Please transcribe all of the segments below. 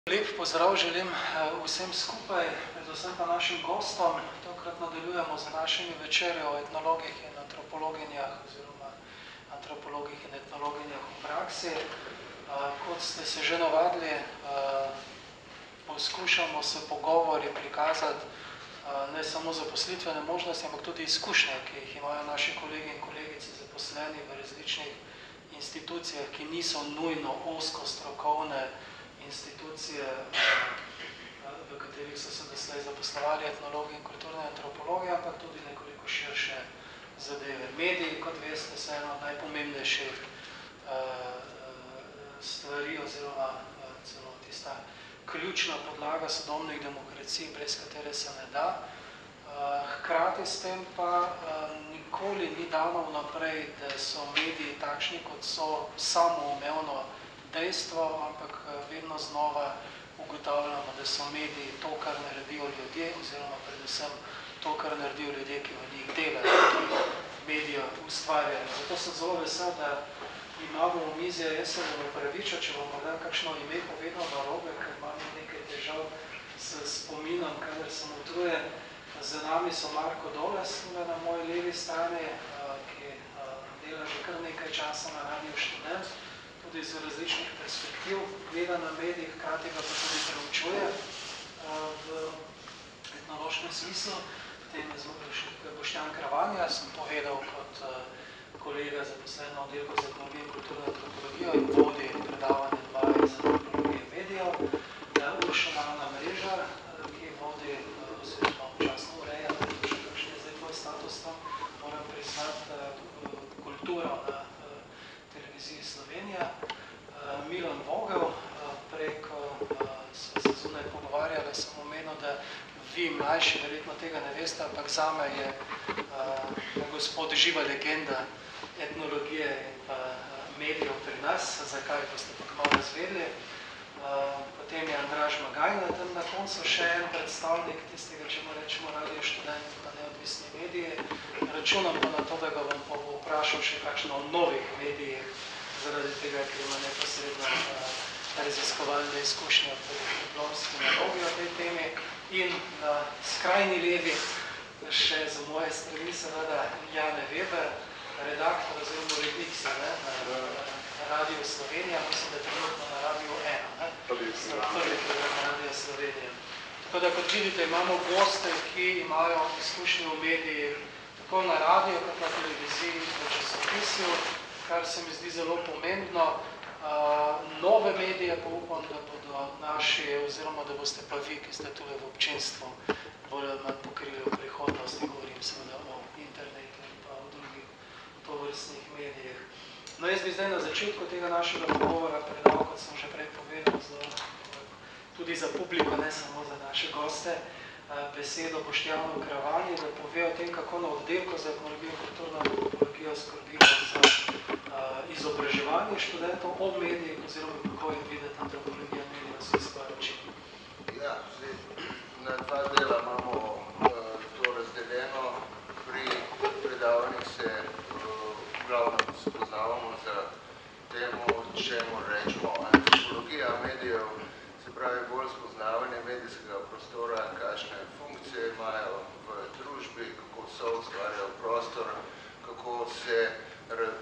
Lep pozdrav želim vsem skupaj, predvsem pa našim gostom. Tokrat nadaljujemo z našimi večerjo o etnologih in antropologinjah oziroma antropologih in etnologinjah v praksi. Kot ste se že navadili, poskušamo se pogovori prikazati ne samo zaposlitvene možnosti, ampak tudi izkušnje, ki jih imajo naši kolegi in kolegice zaposleni v različnih institucijah, ki niso nujno ozko strokovne institucije, v katerih so se doslej zaposlovali etnologi in kulturni antropologi, ampak tudi nekoliko širše zadeve. Mediji, kot veste, so ena od najpomembnejših stvari oziroma celo tista ključna podlaga sodobnih demokracij, brez katere se ne da. Hkrati s tem pa nikoli ni dano vnaprej, da so mediji takšni, kot so samoumevno dejstvo, ampak vedno znova ugotavljamo, da so mediji to, kar naredijo ljudje, oziroma predvsem to, kar naredijo ljudje, ki v njih delajo, ki medijo ustvarjajo. Zato sem zelo vesel, da imamo v mizje, jaz se bom upravičil, če bom morda kakšno ime povedal narobe, ker imam nekaj težav s spominom, kadar sem utrujen. Z nami so Marko Doles, na moji levi strani, ki dela že kar nekaj časa na Radiu Študent, tudi iz različnih perspektiv gleda na medijih, hkrati ga pa tudi preučuje v etnološkem smislu. Potem je Boštjan Kravanja, sem povedal kot kolega zaposlen na oddelku za etnologijo in kulturno antropologijo in vodi predavanje 2 iz antropologije medijev. Uršula Ana Mreža, ki vodi oziroma občasno ureja, še kakšen je zdaj tvoj status tam, moram priznati kulturo na televiziji Slovenija. Milan Vogel, preko smo se zunaj pogovarjali, sem omenil, da vi mlajši verjetno tega ne veste, ampak zame je gospod živa legenda etnologije in pa medijev pri nas, zakaj boste pa kmalu izvedeli. Potem je Andraž Magajna, tam na koncu še en predstavnik tistega, če mu rečemo Radio Študent pa neodvisni mediji. Računam pa na to, da ga bom pa vprašal še kakšno o novih medijih, zaradi tega, ker ima neposredno raziskovalne izkušnje pri diplomski nalogi o tej temi. In na skrajni levi, še z moje strani seveda Jane Weber, redaktor oziroma urednik se na Radio Slovenija, mislim, da trenutno na Radio 1. Prvi program Radio Slovenija. Tako da, kot vidite, imamo goste, ki imajo izkušnje v medijih, tako na radiju, kot na televiziji, v časopisju, kar se mi zdi zelo pomembno. Nove medije pa upam, da bodo naši, oziroma da boste pa vi, ki ste tule v občinstvu, bolj ali manj pokrili v prihodnosti, govorim seveda o internetu in pa o drugih tovrstnih medijih. No, jaz bi zdaj na začetku tega našega pogovora predal, kot sem že prej povedal, tudi za publiko, ne samo za naše goste, besedo Boštjanu Kravanji, da pove o tem, kako na oddelku za etnologijo in kulturno antropologijo skrbimo za izobraževanje študentov o medijih, oziroma kako je videti antropologija medijev v svoje oči. Ja, zdaj, na 2 dela imamo to razdeljeno. Pri predavanjih se glavno spoznavamo za temu, čemu rečemo antropologija medijev, se pravi bolj spoznavanje medijskega prostora, kakšne funkcije imajo v družbi, kako so ustvarjajo prostor,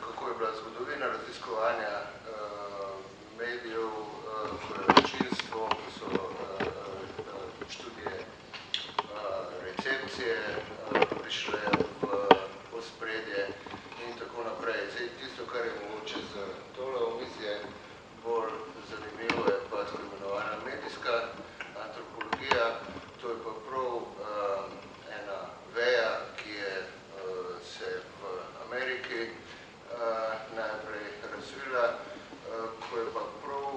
kako je bila zgodovina raziskovanja medijev, ko je občinstvo, ko so študije recepcije prišle v ospredje in tako naprej. Zdaj, tisto, kar je mogoče z tole omizje bolj zanimivo, je pa tako imenovana medijska antropologija. To je pa prav ena veja, ki je se v Ameriki najprej razvila, ko je pa prav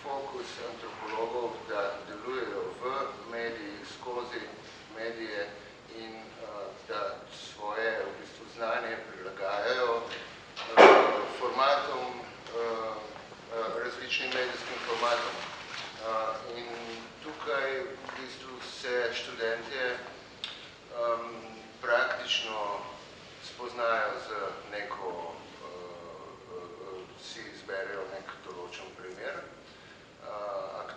fokus antropologov, da delujejo v medijih, skozi medije in da svoje v bistvu znanje prilagajajo formatom, različnim medijskim formatom. In tukaj v bistvu se študentje praktično spoznajo z neko, si izberejo nek določen primer,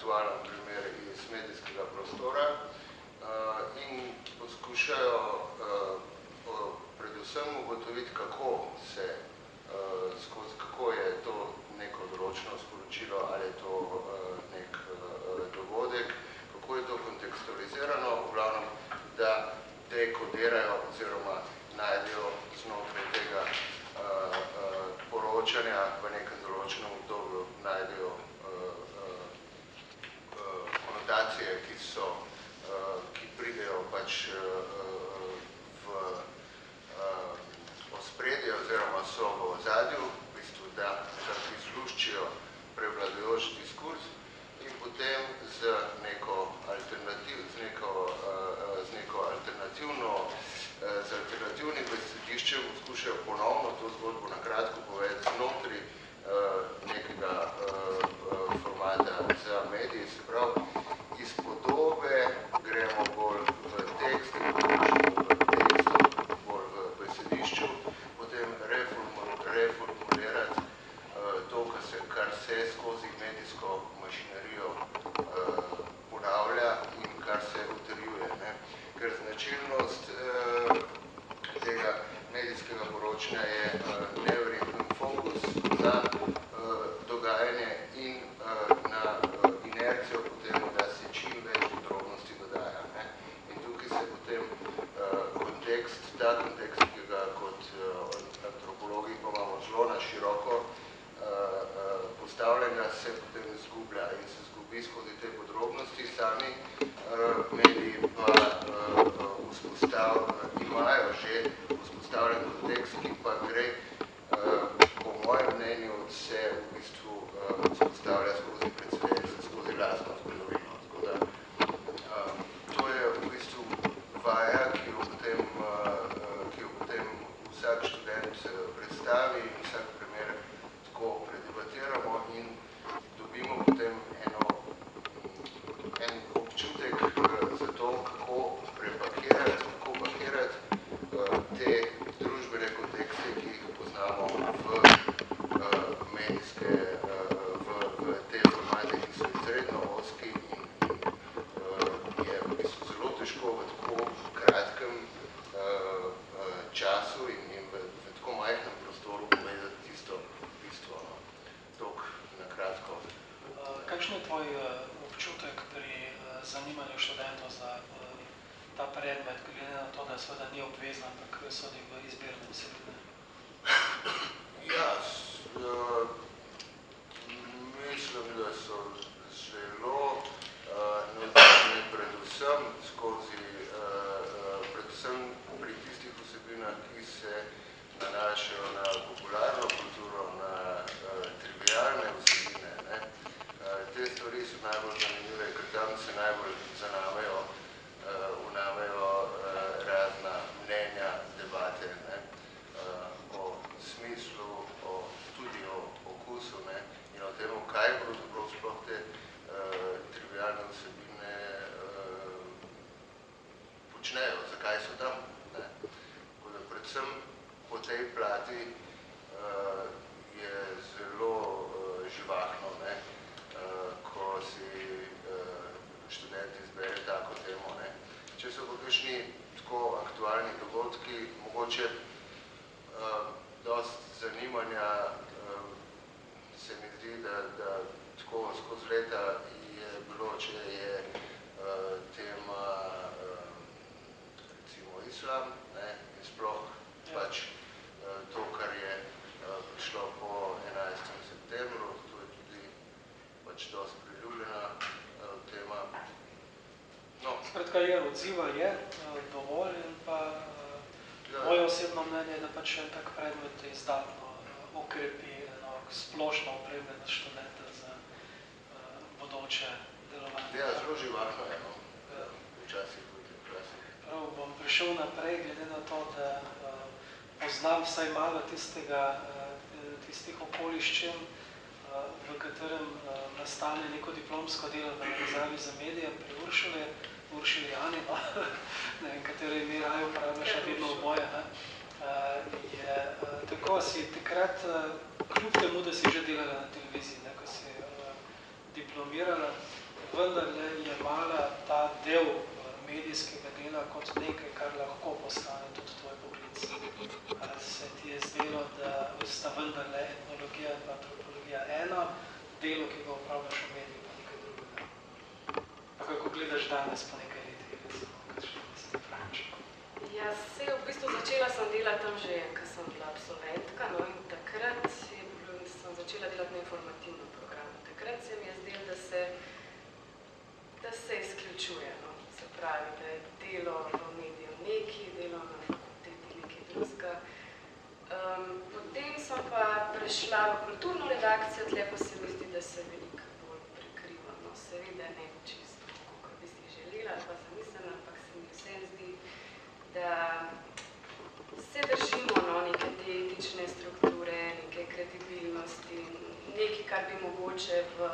aktualen primer iz medijskega prostora in poskušajo predvsem ugotoviti, kako je to neko določeno sporočilo, ali je to nek dogodek, kako je to kontekstualizirano, v glavnem, da dekodirajo oziroma najdejo znotraj tega poročanja v nekem določenem obdobju, najdejo konotacije, ki pridejo pač v ospredje oziroma so v ozadju, v bistvu, da izluščijo prevladujoč diskurs in potem z alternativnim besediščem poskušajo ponovno to zgodbo na kratko povedati znotraj nekega formata za mediji, se pravi, iz podobe gremo bolj v tekst, bolj v besedišču, potem reformulirati to, kar se skozi medijsko mašinerijo ponavlja in kar se utrjuje. Ker značilnost tega medijskega poročanja je neverjeten fokus na dogajanje in na inercijo potem, da se čim več podrobnosti dodaja. In tukaj se potem ta kontekst, ki ga kot antropologi pa imamo zelo na široko postavljenega, se potem izgublja in se izgubi skozi te podrobnosti. Sami mediji pa imajo že vzpostavljen kontekst, ki pa gre, po mojem mnenju, se v bistvu vzpostavlja skozi precedens, skozi lastno zgodovino. Tako da, to je v bistvu vaja, ki jo potem vsak študent predstavi in vsak primer tako predebatiramo in dobimo potem en občutek za to, kako prepakirati, te družbene kontekste, ki jih poznamo v medijske, v te formate, ki so izredno ozki in je v bistvu zelo težko v tako kratkem času in v tako majhnem prostoru povedati tisto bistvo, toliko na kratko. Kakšen je tvoj občutek pri zanimanju študentov za ta predmet, glede na to, da seveda ni obvezna, ampak sodi v izbirne vsebine? Ja, mislim, da so zelo navdihnjeni predvsem pri tistih vsebinah, ki se nanašajo na popularno kulturo, na trivialne vsebine. Te stvari so najbolj zanimive, ker tam se najbolj vnamejo razna mnenja, debate o smislu, tudi o okusu in o tem, kaj pravzaprav sploh te trivialne vsebine počnejo, zakaj so tam. Tako da predvsem po tej plati je zelo živahno, ko si študent izbere tako temo. Če so pa kakšni tako aktualni dogodki, mogoče dosti zanimanja se mi zdi, da tako skozi leta je bilo, če je tema recimo islam in sploh pač to, kar je prišlo po 11. septembru, to je tudi pač dosti priljubljena tema. Skratka, odziva je dovolj in pa moje osebno mnenje je, da pač en tak predmet izdatno okrepi eno splošno opremljenost študenta za bodoče delovanje. Ja, zelo živahno je, včasih. Prav, bom prišel naprej, glede na to, da poznam vsaj malo tistih okoliščin, v katerem nastane neko diplomsko delo v navezavi za medije pri Uršuli Jani, ne vem, katere ime raje uporabljaš, vedno oboje, je tako, si takrat, kljub temu, da si že delala na televiziji, ko si diplomirala, vendarle jemala ta del medijskega dela kot nekaj, kar lahko postane tudi tvoj poklic. Se ti je zdelo, da sta vendarle etnologija in antropologija eno, delo, ki ga upravljaš v mediju, pa nekaj drugega. Pa kako gledaš danes po nekaj letih, recimo, kakšen mislim, Franček? Ja, se v bistvu začela sem delati tam že, ko sem bila absolventka, no, in takrat sem začela delati na informativnem programu. Takrat se mi je zdelo, da se izključuje, no, se pravi, da je delo v mediju neki, delo na fakulteti nekaj drugega. Potem sem pa prešla v kulturno redakcijo, tle pa se mi zdi, da se veliko bolj prekriva, no, seveda ne čisto, kako bi si želela, ali pa zamislila, ampak se mi vsem zdi, da se držimo, no, neke te etične strukture, neke kredibilnosti, nekaj, kar bi mogoče v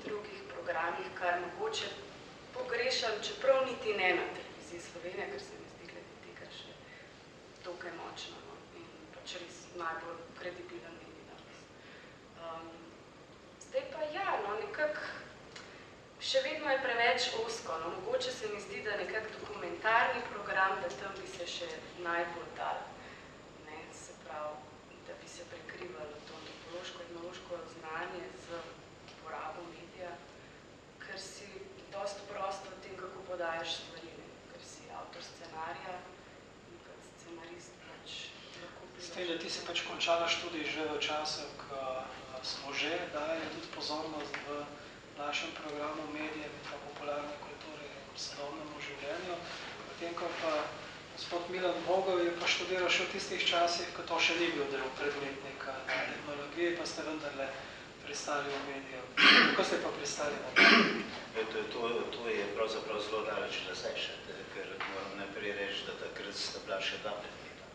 drugih programih, kar mogoče pogrešam, čeprav niti ne na televiziji Slovenije, ker se mi zdi glede tega še dokaj močno, no, in pač res najbolj kredibilen medij danes. Zdaj pa ja, no, nekako še vedno je preveč ozko, no, mogoče se mi zdi, da nekak dokumentarni program, da tam bi se še najbolj dal, ne, se pravi, da bi se prekrivalo to antropološko, etnološko znanje z uporabo medija, ker si dosti prosto v tem, kako podajaš stvari, ne, ker si avtor scenarija in kot scenarist pač lahko S tem, da ti si pač končala študij že v času, ko smo že dajali tudi pozornost v našem programu medijem in pa popularne kulture in sodobnemu življenju. Potem, ko pa gospod Milan Vogel je pa študiral še v tistih časih, ko to še ni bil del predmetnika na etnologiji, pa ste vendarle pristali v medijev. Kako ste pa pristali na medijev? To je pravzaprav zelo daleč nazaj še, ker moram najprej reči, da takrat sta bila še dva predmeta.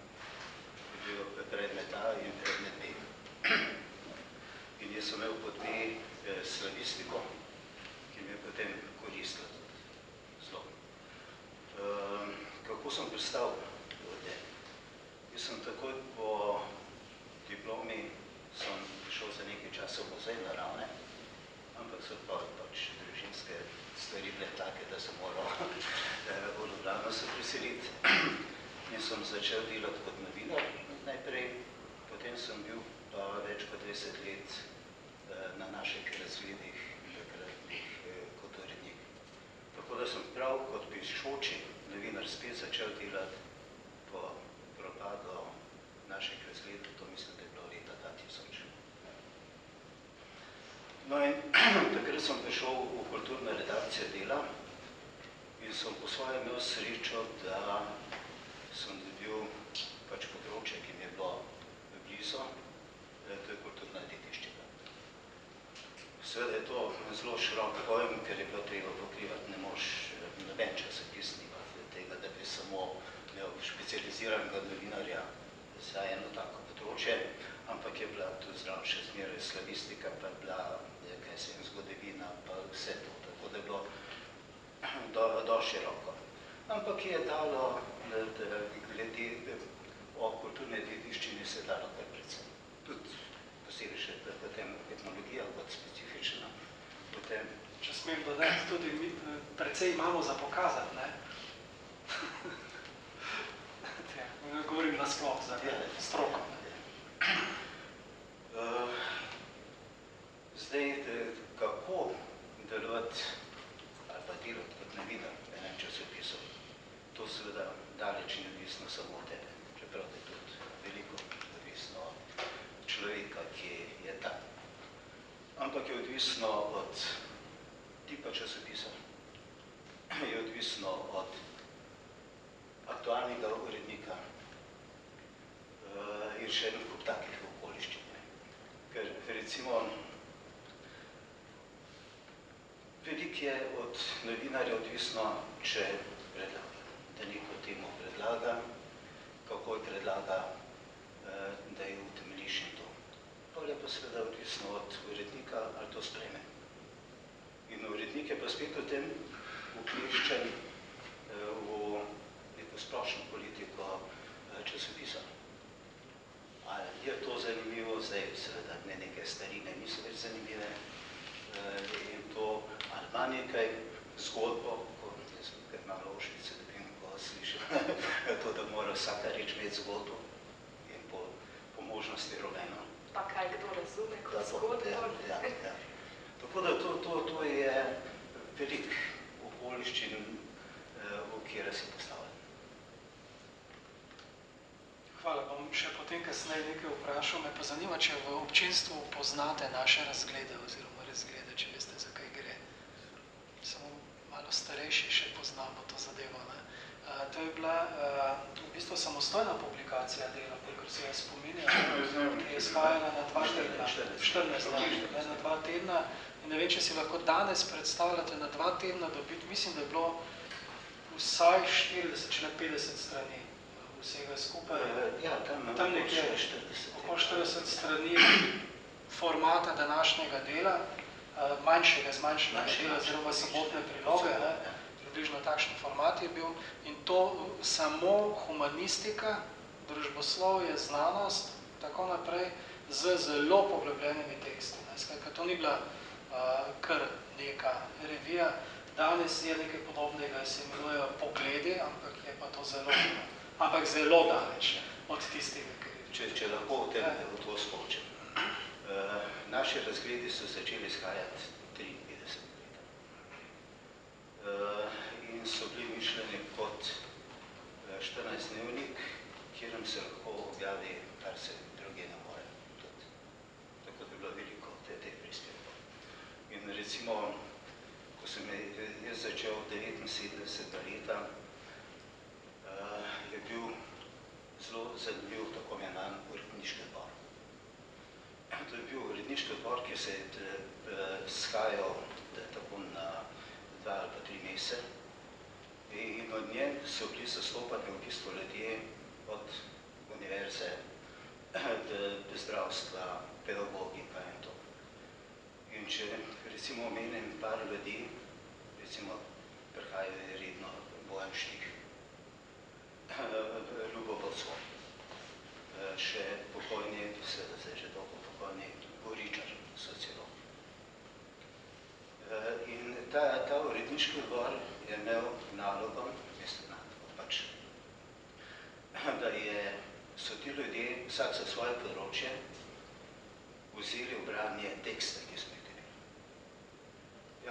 Je bil predmet A in predmet B. In jaz sem imel pod B slavistiko, ki mi je potem koristila zelo. Kako sem pristal v tem? Jaz sem takoj po diplomi sem šel za nekaj časa v muzej naravne, ampak so pač družinske stvari bile take, da sem moral v Ljubljano se priseliti. In sem začel delati kot novinar najprej, potem sem bil pa več kot 20 let na naših razredih takratnih kot urednik. Tako da sem prav kot pišoči novinar spet začel delati po propadu naših razredov, to mislim, da je bilo leta 2000. No in takrat sem prišel v kulturno redakcijo Dela in sem po svojem imel srečo, da sem dobil pač področje, ki mi je bilo blizu, to je kulturna dediščina. Seveda je to zelo širok pojem, ker je bilo treba pokrivati, ne moš noben časopis nimati tega, da bi samo imel specializiranega novinarja za eno tako področje, ampak je bila tudi zraven še zmeraj slavistika, pa je bila kaj se jim zgodovina, pa vse to, tako da je bilo dosti široko. Ampak je dalo, glede o kulturne dediščini se dalo kar predvsem. Tudi posebej še potem etnologija kot specifična. Potem... Če smem dodati, tudi mi precej imamo za pokazati, ne? Govorim nasploh za stroko. Zdaj, kako delovati ali pa delati kot novinar v enem časopisu, to seveda daleč ni odvisno samo od tebe, čeprav je tudi veliko odvisno od človeka, ki je tam. Ampak je odvisno od tipa časopisa, je odvisno od aktualnega urednika in še eno kup takih okoliščin. Ker recimo veliko je od novinarja odvisno, če predlaga, da neko temo predlaga, kako je predlaga, da je utemeljiš in to. Pol je pa seveda odvisno od urednika, ali to sprejme. In urednik je pa spet v tem vkleščen v neko splošno politiko časopisa. Ali je to zanimivo, zdaj seveda ne neke starine niso več zanimive in to, ali ima nekaj zgodbo, ko jaz kar malo ošice, da bi ko slišal, to, da mora vsaka reč imeti zgodbo in po možnosti romeno. Pa kaj kdo razume kot zgodbo? Ja. Tako da to je velik okoliščin, v kjer se postavlja. Hvala, bom še potem kasneje nekaj vprašal. Me pa zanima, če v občinstvu poznate naše razglede oziroma razglede, če veste, za kaj gre. Samo malo starejši še poznamo to zadevo. Ne? To je bila v bistvu samostojna publikacija dela, kolikor se jaz spominjam, ki je izhajala na 2 tedna. 14 dni, na 2 tedna. In ne vem, če si lahko danes predstavljate na 2 tedna dobiti, mislim, da je bilo vsaj 40, če ne 50 strani vsega skupaj. Ja, tam nekje okoli 40 strani formata današnjega dela, manjšega dela, oziroma sobotne priloge, približno takšen format je bil. In to samo humanistika, družboslovje, znanost, tako naprej, z zelo poglobljenimi teksti. Skratka, to ni bila kar neka revija. Danes je nekaj podobnega, se imenujejo Pogledi, ampak je pa to zelo daleč od tistega, kar je. Če lahko v to skočim. Naši razgledi so začeli izhajati 53 leta. In so bili mišljeni kot 14-dnevnik, kjerom se lahko objavi, kar se druge ne more. Tako da je bilo veliko teh prispevkov. In recimo, ko sem jaz začel 79 leta, je bil zelo zanimiv tako imenovan uredniški odbor. To je bil uredniški odbor, ki se je shajal tako na 2 ali pa 3 mesece. In od njem so bili zastopani v bistvu ljudje od univerze, do zdravstva, pedagogika in to. In če recimo omenim par ljudi, recimo prihajajo redno Bojan Štih, Ljubo Balcon, še pokojni, seveda zdaj že dolgo pokojni, Goričar, sociolog. In ta uredniški odbor je imel nalogo, pač, da so ti ljudje, vsak za svoje področje, vzeli v branje tekste, ki smo jih delili.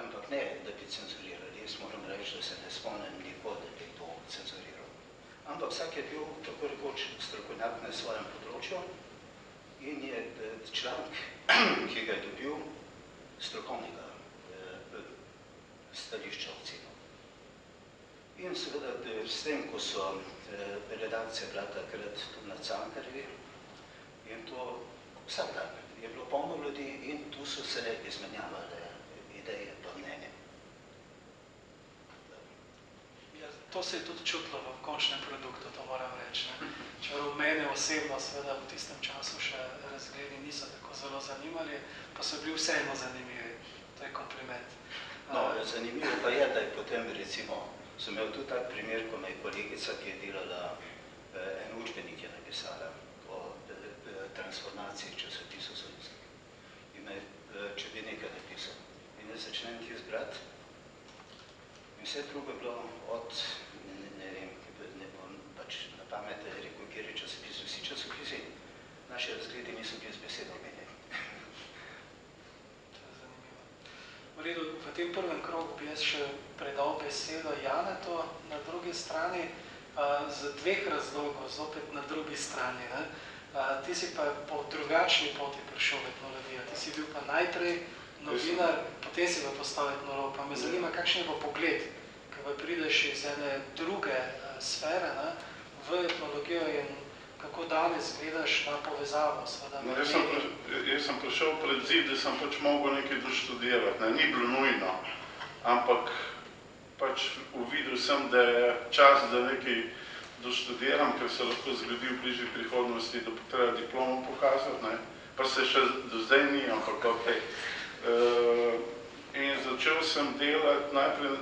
Ampak ne, da bi cenzurirali. Jaz moram reči, da se ne spomnim nikoli, da bi to cenzuriral. Ampak vsak je bil tako rekoč strokovnjak na svojem področju in je članek, ki ga je dobil, strokovnega stališča ocenil. In seveda s tem, ko so redakcija bila takrat tudi na Cankarjevi, in to vsak dan je bilo polno ljudi in tu so se izmenjavale ideje pa mnenje. To se je tudi čutilo v končnem produktu, to moram reči. Čeprav mene osebno, seveda v tistem času še razgledi niso tako zelo zanimali, pa so bili vseeno zanimivi. To je kompliment. No, zanimivo pa je, da je potem, recimo, sem imel tudi tak primer, ko me je kolegica, ki je delala en učbenik, je napisala o transformaciji časopisov slovenskih. In če bi nekaj napisal. In jaz začnem ti zbrati. In vse drugo je bilo od, ne vem, pač na pamet rekel, kjer je časopis, vsi časopisi. Naši razgledi niso bili z besedo omenjeni. To je zanimivo. V redu, v tem prvem krogu bi jaz še predal besedo Janetu na drugi strani, z 2 razlogov, zopet na drugi strani. Ti si pa po drugačni poti prišel v etnologijo. Ti si bil pa najprej novinar, potem si pa postal etnolog. Pa me zanima, kakšen je pa pogled, ko pa prideš iz ene druge sfere v etnologijo in kako danes gledaš na povezavo. Jaz sem prišel pred zid, da sem pač mogel nekaj doštudirati. Ni bilo nujno, ampak pač uvidel sem, da je čas, da nekaj doštudiram, ker se lahko zgodi v bližnji prihodnosti, da bo treba diplomo pokazati. Pa se še do zdaj ni, ampak okej. In začel sem delati najprej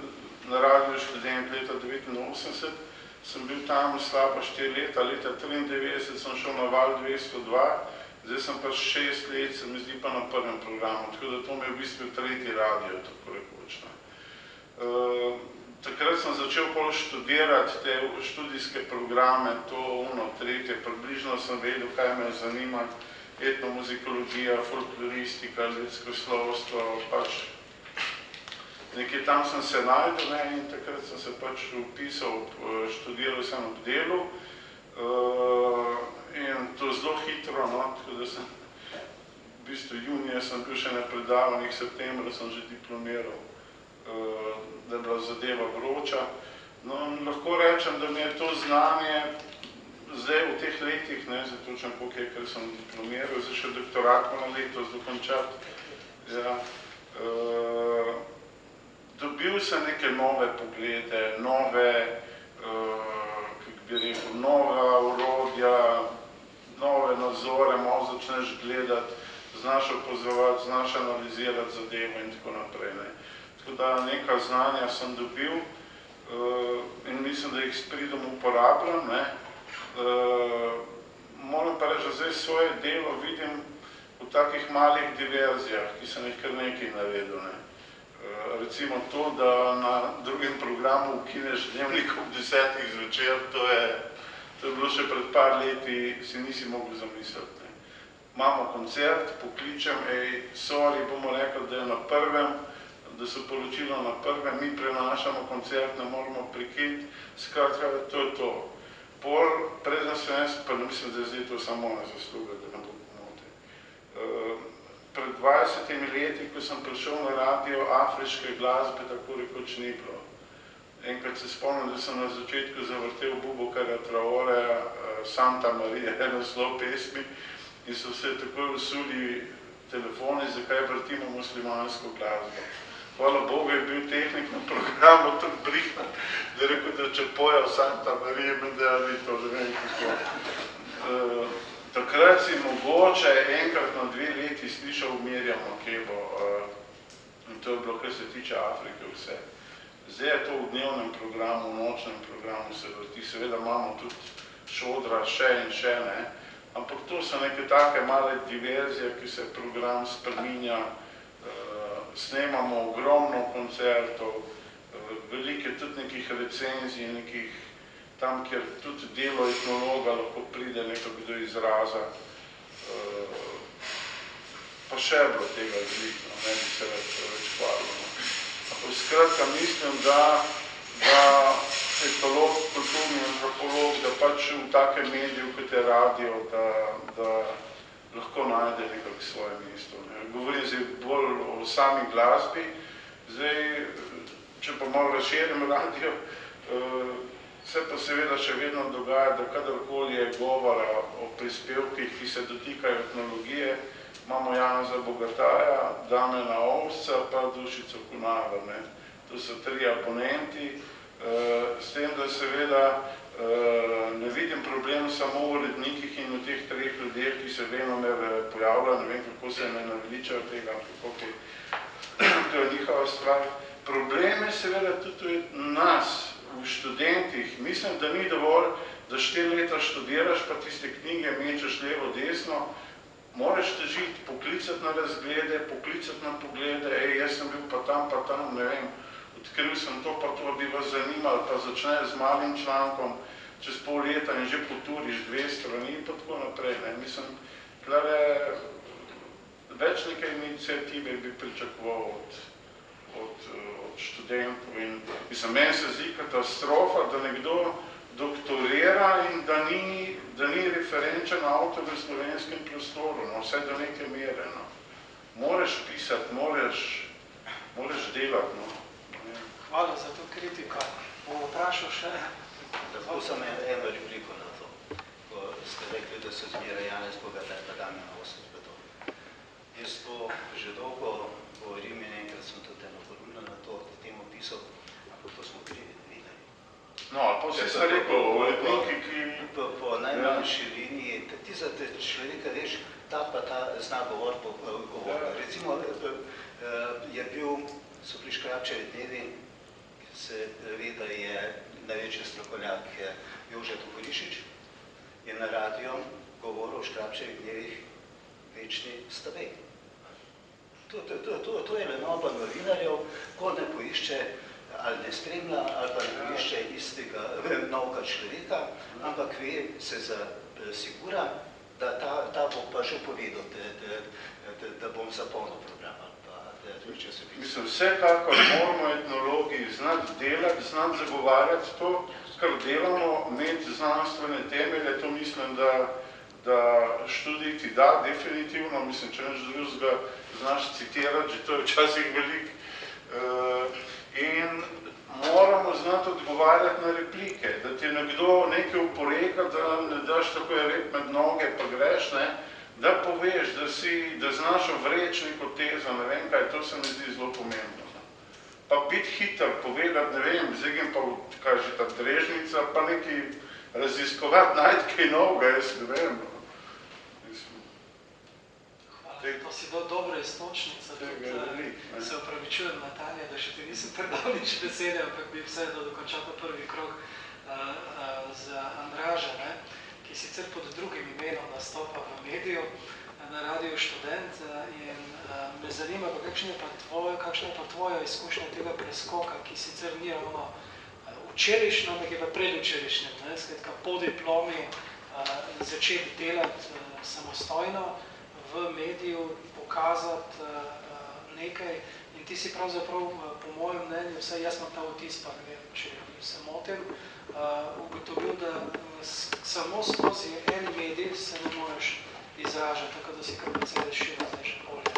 na Radiu Študent leta 1989, sem bil tam slaba 4 leta, leta 1993 sem šel na Val 202, zdaj sem pa 6 let, se mi zdi pa na prvem programu, tako da to mi je v bistvu 3. radio, tako rekoč. Takrat sem začel pol študirati te študijske programe, tretje, približno sem vedel, kaj me zanima, etnomuzikologija, folkloristika, ljudsko slovstvo, pač nekje tam sem se najdel, in takrat sem se pač vpisal, študiral sem ob delu, in to zelo hitro, tako da sem, v bistvu junija sem bil še na predavanjih, septembra sem že diplomiral, da je bila zadeva vroča. No, lahko rečem, da mi je to znanje zdaj v teh letih, zdaj točno koliko je, ker sem diplomiral, zdaj še doktorat moram letos dokončati, ja, dobil sem neke nove poglede, nove, kako bi rekel, nova orodja, nove nazore, malo začneš gledati, znaš opazovati, znaš analizirati zadevo in tako naprej. Tako da neka znanja sem dobil in mislim, da jih s pridom uporabljam. Moram pa reči, da zdaj svoje delo vidim v takih malih diverzijah, ki sem jih kar nekaj naredil. Recimo to, da na drugem programu ukineš dnevnik ob 10. zvečer, to je bilo še pred par leti, si nisi mogel zamisliti. Imamo koncert, pokličem, sorry, bomo rekli, da je na prvem, da so poročilo na prvem, mi prenašamo koncert, ne moramo prekiniti, skratka, to je to. Preden sem jaz, pa ne mislim, da je zdaj to samo na zasluga, da ne bo pomote. Pred 20 leti, ko sem prišel na radio, afriške glasbe tako rekoč ni bilo. Enkrat se spomnim, da sem na začetku zavrtel Boubacara Traoreja, Santa Maria, naslov pesmi, in so se takoj usuli telefoni, zakaj vrtimo muslimansko glasbo. Hvala Bogu je bil tehnik na programu tako brihnan, da je rekel, da če poja Santa Maria, da ni to, da vem kako. Takrat si mogoče enkrat na 2 leti slišal Mirjam Makebo, in to je bilo, kar se tiče Afrike, vse. Zdaj je to v dnevnem programu, v nočnem programu se vrti, seveda imamo tudi šodra, še in še, ampak to so neke take male diverzije, ki se program spreminja, snemamo ogromno koncertov, veliko tudi nekih recenzij, nekih tam, kjer tudi delo etnologa lahko pride nekako do izraza, pa še je bilo tega veliko, ne bi se več hvalil. Skratka, mislim, da etolog, kulturni antropolog, da pač v takem mediju, kot je radio, da lahko najde nekako svoje mesto. Govorim zdaj bolj o sami glasbi. Zdaj, če pa malo razširim radio, se pa seveda še vedno dogaja, da kadarkoli je govora o prispevkih, ki se dotikajo etnologije, imamo Janeza Bogataja, Damjana Ovsca pa Dušico Kunaver. To so 3 abonenti, s tem, da seveda ne vidim problem samo v urednikih in v teh 3 ljudeh, ki se venomer pojavljajo, ne vem, kako se ne naveličajo tega, to je njihova stvar. Problem je seveda tudi nas, v študentih. Mislim, da ni dovolj, da 4 leta študiraš, pa tiste knjige mečeš levo, desno, moraš težiti, poklicati na razglede, poklicati na poglede, jaz sem bil pa tam, ne vem, odkril sem to, pa to bi vas zanimalo, pa začne z malim člankom, čez pol leta in že poturiš 2 strani in pa tako naprej. Mislim, tlele več nekaj iniciative bi pričakoval od študentov in mislim, meni se zdi katastrofa, da nekdo doktorira in da ni referenčen avtor v slovenskem prostoru, vse do neke mere. Moraš pisati, moraš delati. Hvala za to kritiko. Bom vprašal še. Lahko sem eno repliko na to, ko ste rekli, da so zmeraj Janez Bogataj pa Damjan Ovsec pa to. Jaz to že dolgo govorim in enkrat sem tudi eno kolumno na to temo pisal, ampak to smo videli. No, ali pa vse sem rekel, po najmanjši liniji, ti za te človeka veš, ta pa ta zna govoriti. Recimo, je bil, so bili Škrabčevi dnevi, se ve, da je največji strokovnjak Jože Tokolišič, je na radio govoril o Škrabčevih dnevih večni stavej. To je lenoba novinarjev, ko ne poišče ali ne spremlja, ali pa ne išče istega novega človeka, ampak ve se zasigura, da ta bo pa že povedal, da bom zapolnil program ali pa da je časopis. Mislim, vsekakor moramo etnologi znati delati, znati zagovarjati to, kar delamo, imeti znanstvene temelje, to mislim, da študij ti da, definitivno, mislim, če neč drugega znaš citirati, že to je včasih veliko. In moramo znati odgovarjati na replike, da ti nekdo nekaj uporeka, da ne daš tako je rep med noge, pa greš, ne, da poveš, da znaš vreč neko tezo, ne vem kaj, to se mi zdi zelo pomembno. Pa biti hiter, povedati, ne vem, zdaj pa, kaj že ta drežnica, pa nekaj raziskovati, najti kaj novega, jaz ne vem. To si dobra istočnica, se upravičujem, Natalija, da še ti nisem predal nič besede, ampak bi vse da dokončal ta prvi krog z Andraža, ki sicer pod drugim imenom nastopa v mediju na Radiu Študent in me zanima, kakšna je pa tvoja izkušnja tega preskoka, ki sicer ni ravno včerajšnjo, ampak je pa predvčerajšnjem, skratka po diplomi začeti delati samostojno, v mediju pokazati nekaj in ti si pravzaprav, po mojem mnenju, vsaj jaz imam ta vtis, pa ne vem, če se motim, ugotovil, da samo skozi en medij se ne moreš izražati, tako da si kar precej razširil zdaj še polje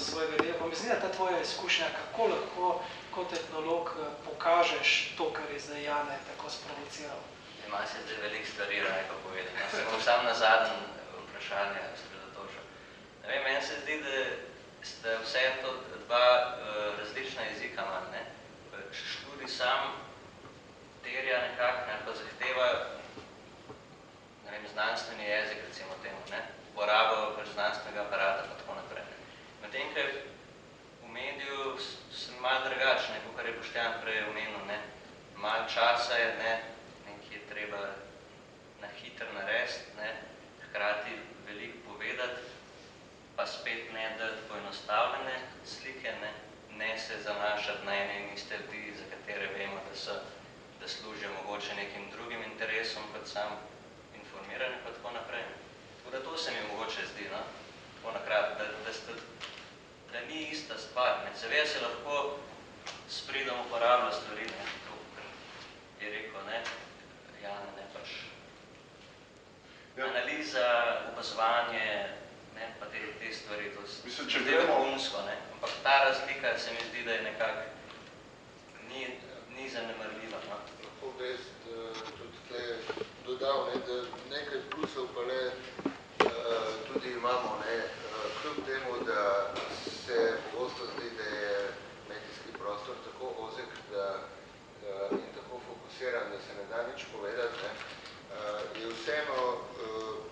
svojega dela. Pa mi zdi, da ta tvoja izkušnja, kako lahko kot etnolog pokažeš to, kar je zdaj Jane tako sprovociral? Ima se zdaj veliko stvari, nekaj povedati. Se bom sam na zadnje vprašanje sredotočil. Ne vem, meni se zdi, da sta vse to dva različna jezika manj, ne? Študij sam terja nekako, ne, pa zahteva, ne vem, znanstveni jezik, recimo temu, ne? Uporabo znanstvenega aparata, pa tako naprej. Medtem, ker v mediju sem malo drugačen, kot je Boštjan prej omenil, ne? Malo časa je, ne? Nekaj je treba na hitro narediti, ne? Hkrati veliko povedati, pa spet ne dati poenostavljene slike, ne se zanašati na ene in iste ljudi, za katere vemo, da služijo mogoče nekim drugim interesom, kot sam informiranje, pa tako naprej. Tako da to se mi mogoče zdi, no? Tako nakrat, da ni ista stvar. Seveda se lahko s pridom uporablja stvari, ne? To, kar je rekel, ne? Jane, ne pač. Analiza, opazovanje, ne, pa te stvari, to se zdi vrhunsko, ne. Ampak ta razlika se mi zdi, da je nekako ni zanemarljiva, no. Lahko bi jaz tudi tle dodal, ne, da nekaj plusov pa le tudi imamo, ne, kljub temu, da se pogosto zdi, da je medijski prostor tako ozek, in tako fokusiran, da se ne da nič povedati, ne. Je vseeno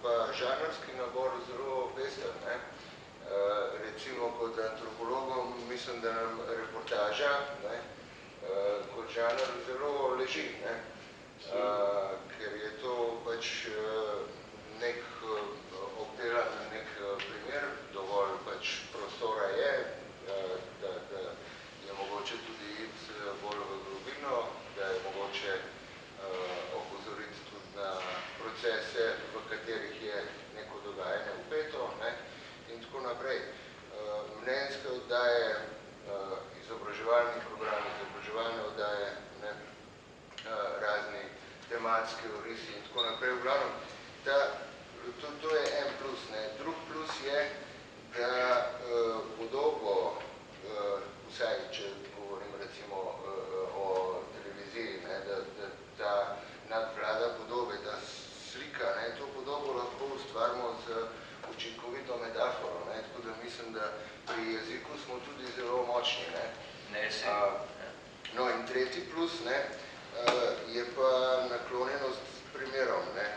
pa žanrski nabor zelo pester, ne. Recimo kot antropologom mislim, da nam reportaža, ne, kot žanr zelo leži, ne. Ker je to pač nek obdelan nek primer, dovolj pač prostora je, da je mogoče tudi iti bolj v globino, da je mogoče opozoriti tudi na procese, v katerih je neko dogajanje vpeto, ne, in tako naprej. Mnenjske oddaje, izobraževalni programi, izobraževalne oddaje, ne, razni tematski orisi in tako naprej. V glavnem, to je en plus, ne. Drug plus je, da podobo, vsaj, če govorim recimo o televiziji, ne, da ta nadvlada podobe, ta slika, ne, to podobo lahko ustvarimo z učinkovito metaforo, ne, tako da mislim, da pri jeziku smo tudi zelo močni, ne. No in tretji plus, ne, je pa naklonjenost primerom, ne.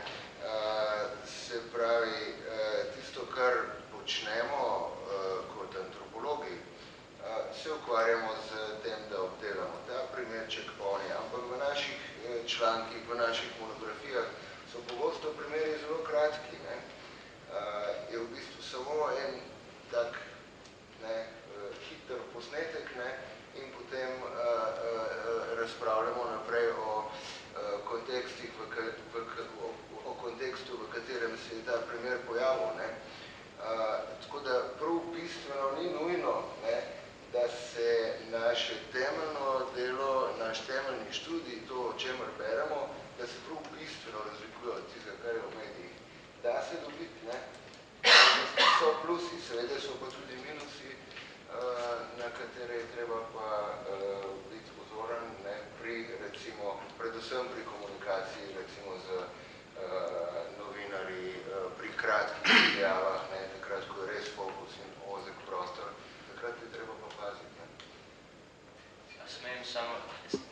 Se pravi, tisto, kar počnemo kot antropologi, se ukvarjamo z tem, da obdelamo ta primerček oni, ampak v naših člankih, v naših monografijah so pogosto primeri zelo kratki, ne. Je v bistvu samo en tak, ne, hiter posnetek, ne, in potem razpravljamo naprej o kontekstih, o kontekstu, v katerem se je ta primer pojavil. Ne. Tako da prav bistveno ni nujno, ne, da se naše temeljno delo, naš temeljni študij, to, o čemer beremo, da se prav bistveno razlikuje od tistega, kar je v medijih. Da se dobiti, ne. So plusi, seveda so pa tudi minusi, na katere je treba pa biti pozoren, ne, pri, recimo, predvsem pri komunikaciji, recimo z novinarji, pri kratkih izjavah, ne, takrat, ko je res fokus in ozek prostor, takrat je treba pa paziti. Ne. Smem samo,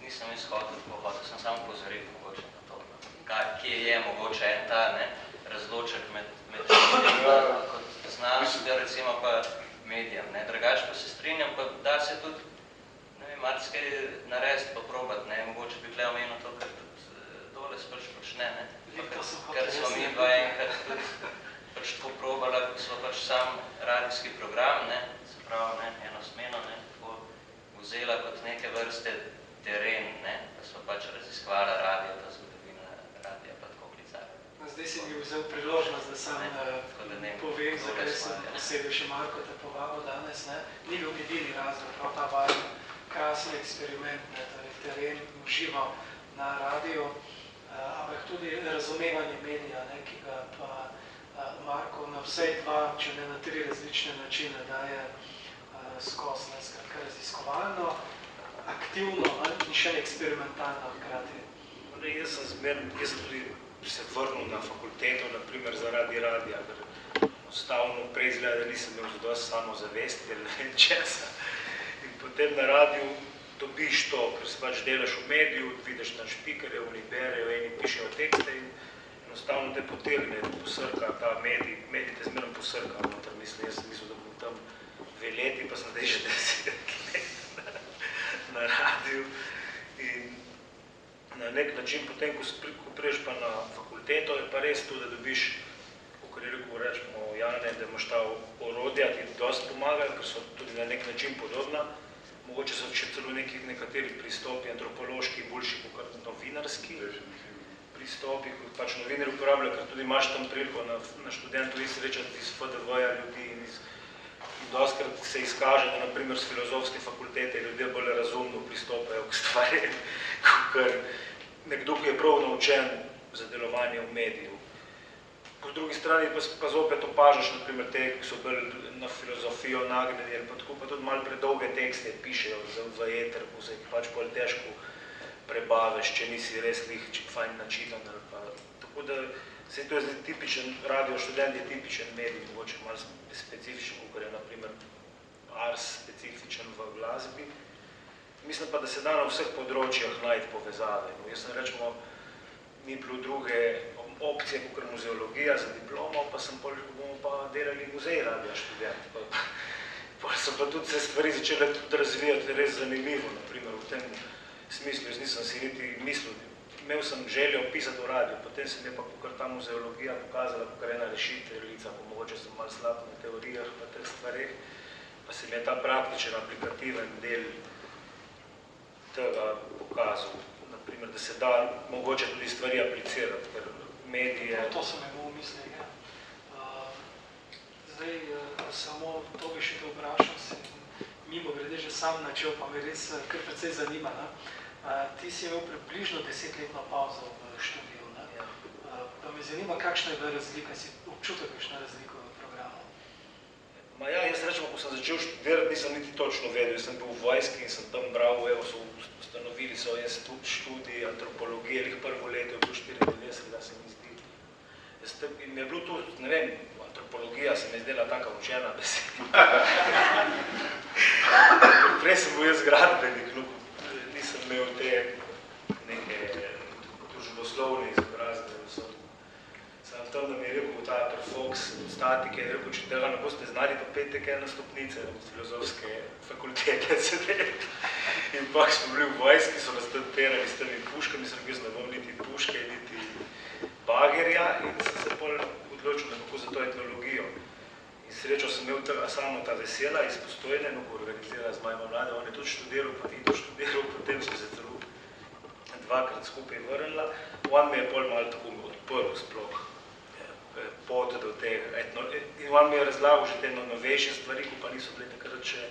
nisem izhodil pohodil, sem samo pozoril mogoče na to, kje je mogoče en ta, ne, razloček med kot znanostjo, recimo pa medijem, ne, drugače pa se strinjam, pa da se tudi, ne vem, marsikaj narediti, poprobati, ne, mogoče bi tle omenil to, kar tudi dole sprš počne, ne, ker smo mi dva enkrat tudi pač poprobala, ko smo pač sam radijski program, ne, se pravi, ne, eno smeno, ne, tako vzela kot neke vrste teren, ne, da smo pač raziskvala radio, ta zgodovina radija, pa tako klicali. Zdaj si mi vzel priložnost, da sam povem, zakaj sem posebej še Marko te povabil danes, ne. Ni bil edini razlog, prav ta vajen krasni eksperiment, ne, torej teren uživo na radiju, ampak tudi razumevanje medija, ne, ki ga pa Marko na vsej dva, če ne na 3 različne načine daje skozi, ne, skratka raziskovalno, aktivno, ne, in še eksperimentalno hkrati. Jaz sem tudi se vrnil na fakulteto, naprimer zaradi radija, ker enostavno prej izgleda, da nisem imel zadosti samozavesti ali ne česa. In potem na radiju dobiš to, ker se pač delaš v mediju, vidiš na špikerje, oni berejo, eni pišejo tekste in enostavno te potegne, posrka ta medij te zmerno posrka. Mislim, jaz sem mislil, da bom tam 2 leti, pa sem zdaj že 10 let na radiju. In na nek način potem, ko priješ pa na fakulteto, je pa res to, da dobiš, kako rečemo Jane, da imaš ta orodja, ti dosti pomagajo, ker so tudi na nek način podobna. Mogoče so še celo nekateri pristopi antropološki boljši kot novinarski pristopi, kot pač novinari uporabljajo, ker tudi imaš tam priliko na študentu srečati iz FDV-ja ljudi in dostikrat se izkaže, da naprimer s filozofske fakultete ljudje bolj razumno pristopajo k stvari, ker nekdo, ki je prav naučen za delovanje v mediju. Po drugi strani pa zopet opažaš, naprimer, te, ki so bolj na filozofijo nagnjeni, ali pa tako, pa tudi malo predolge tekste pišejo v eter, ko se jih pač bolj težko prebaviš, če nisi res fajn načitan. Tako da se to je tipičen, radio študent je tipičen medij, mogoče malo specifičen, kot je naprimer ars specifičen v glasbi. Mislim pa, da se da na vseh področjih najti povezave. Jaz sem rečemo, ni bilo druge opcije, kot muzeologija za diplomo, pa bomo pa delali muzej radija študent. Pa so pa tudi se stvari začele tudi razvijati res zanimivo, naprimer v tem smislu. Jaz nisem si niti mislil, imel sem željo pisati v radiju, potem se mi je pa kakor ta muzeologija pokazala, kakor ena rešiteljica, pa mogoče sem malo slab na teorijah, na teh stvareh, pa se mi je ta praktičen, aplikativen del tega pokazal, naprimer, da se da mogoče tudi stvari aplicirati, ker medije... To sem imel v misli, ja. Zdaj, samo to bi še te vprašal, si mimo grede že sam načel, pa me res kar precej zanima. Ti si imel približno 10-letno pauzo v študiju. Pa me zanima, kakšna je bila razlika, si občutek kakšna razlika v programu? Jaz rečemo, ko sem začel študirati, nisem niti točno vedel. Jaz sem bil v vojski in sem tam bral, so ustanovili so institut študij, antropologije, jih prvo leto je bil 94, da se mi zdi. In mi je bilo tu, ne vem, antropologija se mi je zdela taka učena beseda. Prej sem bil jaz gradbenik, nisem imel te neke družboslovne izobrazbe. Sam tam, da mi je rekel ta Fox statike, je rekel, če tega ne boste znali, pa pejte kaj na stopnice od filozofske fakultete sedeti. In pa smo bili v vojski, so nas tam perali s temi puškami, sem rekel, ne bom niti puške, niti bagerja in sem se pol odločil nekako za to etnologijo. In srečo sem imel samo ta vesela iz Postojne, no, ko organizira z mojima mlade, on je tudi študiral, pa Vito študiral, potem so se celo dvakrat skupaj vrnila. On me je bolj malo tako odprl sploh pot do tega. In on mi je razlagal že te novejše stvari, ko pa niso bile takrat še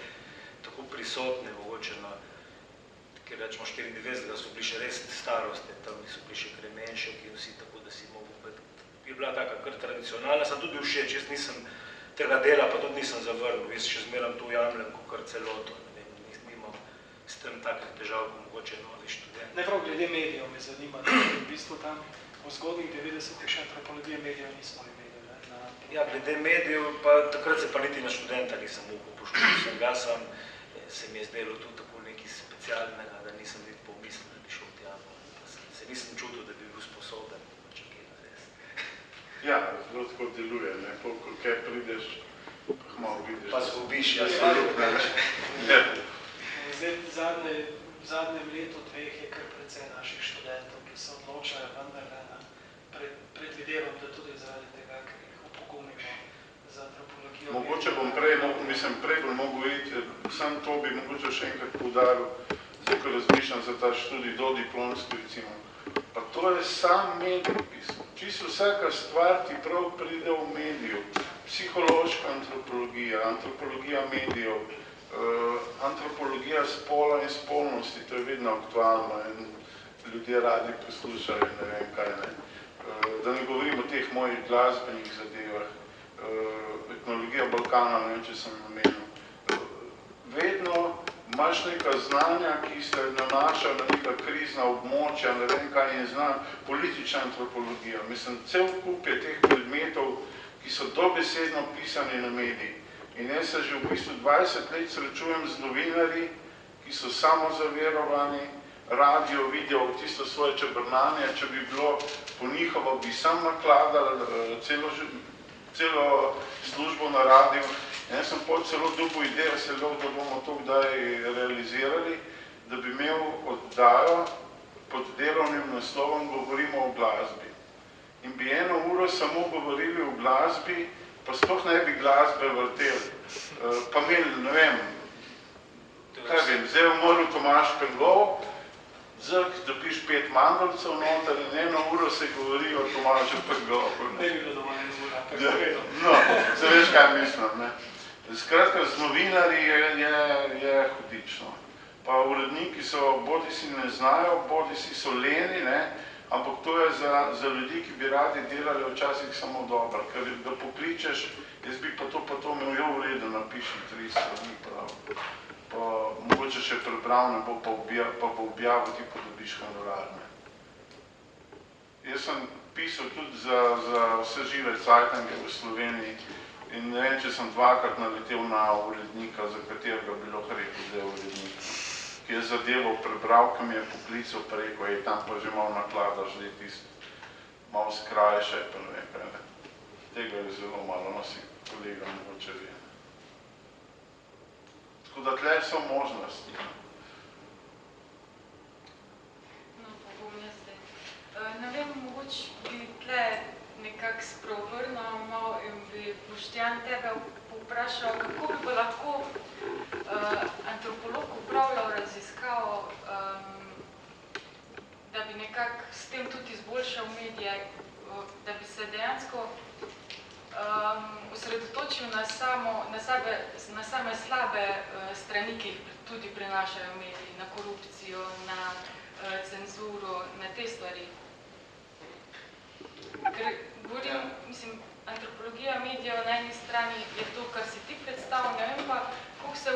tako prisotne, mogoče na, ker rečemo 94, da so bili še res starosti, tam niso bili še Kremenšek in vsi tako, da si mogel biti. Je bila taka kar tradicionalna, sem tudi bil všeč, jaz nisem tega dela, pa tudi nisem zavrnil, jaz še zmeram to jamljem, kot kar celoto, ne vem, nimam s tem takih težav, kot mogoče novi študent. Ne prav, glede medijev me zanima, da v bistvu tam v zgodnih 90-ih še antropologije medijev nismo imeli. Ja, glede medijev, pa takrat se pa niti na študenta nisem mogel poškoditi, sem ga sam, se mi je zdelo tudi tako nekaj specialnega, da nisem niti pomislil, da bi šel tja, se nisem čutil, da bi bil sposoben. Ja, zelo tako deluje, ne, kaj prideš, pa malo vidiš. Pa zgubiš, ja, Zdaj, v zadnjem letu, dveh je kar precej naših študentov, ki se odločajo vendarle, predvidevam, da tudi zaradi tega, ker jih opogumimo za antropologijo. Mogoče bom prej bolj mogel iti, sam to bi mogoče še enkrat poudaril, zdaj, ko razmišljam za ta študij dodiplomski, recimo. Pa to je sam medijopis. Čisto vsaka stvar ti prav pride v mediju. Psihološka antropologija, antropologija medijev, antropologija spola in spolnosti, to je vedno aktualno in ljudje radi poslušajo, ne vem kaj ne. Da ne govorim o teh mojih glasbenih zadevah, etnologija Balkana, ne vem, če sem omenil. Vedno imaš neka znanja, ki se nanaša na neka krizna območja, ne vem kaj in zna politična antropologija. Mislim, cel kup je teh predmetov, ki so dobesedno pisani na mediji. In jaz se že v bistvu 20 let srečujem z novinarji, ki so samozaverovani, radio, vidijo tisto svoje čebrnanje, če bi bilo po njihovo, bi sam nakladal celo službo na radiju. Jaz sem pot celo dobil idejo, da bomo to kdaj realizirali, da bi imel oddajo pod delovnim naslovom Govorimo o glasbi. In bi 1 uro samo govorili o glasbi, pa sploh ne bi glasbe vrteli. Pa imeli, ne vem, kaj vem, zdaj je umrl Tomaž Pengov, zrk, dobiš 5 mandeljcev noter in 1 uro se govori o Tomažu Pengovu. Ne bi bilo doma 1 ura, tako vedno. No, se veš, kaj mislim, ne. Skratka, z novinarji je hudično. Pa uredniki so, bodi si ne znajo, bodi si so leni, ne, ampak to je za ljudi, ki bi radi delali včasih samo dobro, ker da pokličeš, jaz bi pa to imel jo v redu, napiši 3 strani prav. Pa mogoče še prebral, ne bo pa bo objavil, ti pa dobiš honorar, ne. Jaz sem pisal tudi za vse žive cajtange v Sloveniji in ne vem, če sem 2-krat naletel na urednika, za katerega bi lahko rekel, da je urednik, ki je zadevo prebral, ki mi je poklical preko, je tam pa že malo nakladaš, da je tisto malo skrajše, pa ne vem kaj ne. Tega je zelo malo, no si kolega mogoče ve. Tako da tle so možnosti. No, pa bom jaz zdaj. Ne vem, mogoče bi tle nekako spreobrnil malo in bi Boštjan tebe povprašal, kako bi pa lahko antropolog upravljal raziskavo, da bi nekako s tem tudi izboljšal medije, da bi se dejansko osredotočil na same slabe strani, ki jih tudi prinašajo mediji, na korupcijo, na cenzuro, na te stvari. Ker govorim, mislim, antropologija medijev na eni strani je to, kar si ti predstavil, ne vem pa, koliko se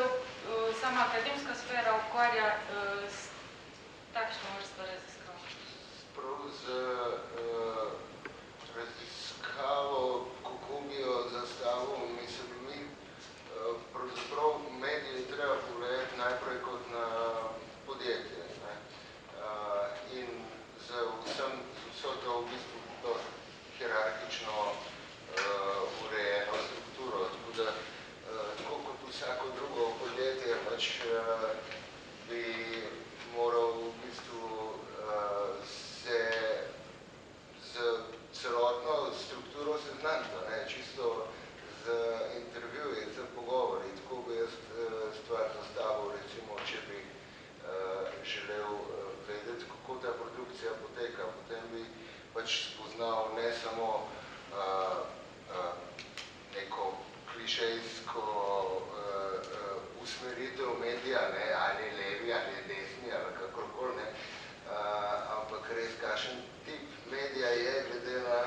sama akademska sfera ukvarja s takšno vrsto raziskav. Prav z raziskavo, kako bi jo zastavil, mislim, mi pravzaprav medije treba pogledati najprej kot na podjetje. Ne? In z vso to v bistvu hierarhično urejeno strukturo. Tako da, tako kot vsako drugo podjetje, pač bi moral v bistvu kakšen tip medija je glede na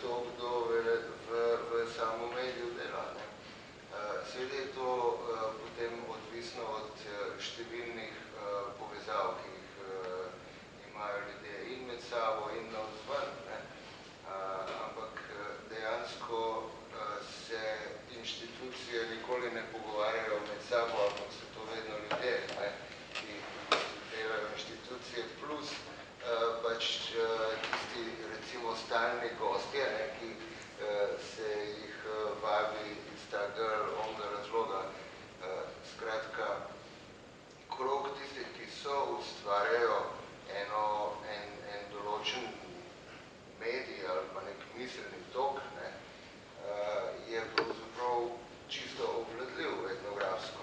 to, kdo v samom mediju dela. Seveda je to potem odvisno od številnih povezav, ki jih imajo ljudje in med sabo in navzven. Ampak dejansko se inštitucije nikoli ne pogovarjajo med sabo, ampak so to vedno ljudje, ki delajo inštitucije, plus pač tisti, recimo, stalni gostje, ki se jih vabi iz tega onega razloga. Skratka, krog tistih, ki so ustvarjajo en določen medij ali pa nek miselni tok, je pravzaprav čisto obvladljiv etnografsko.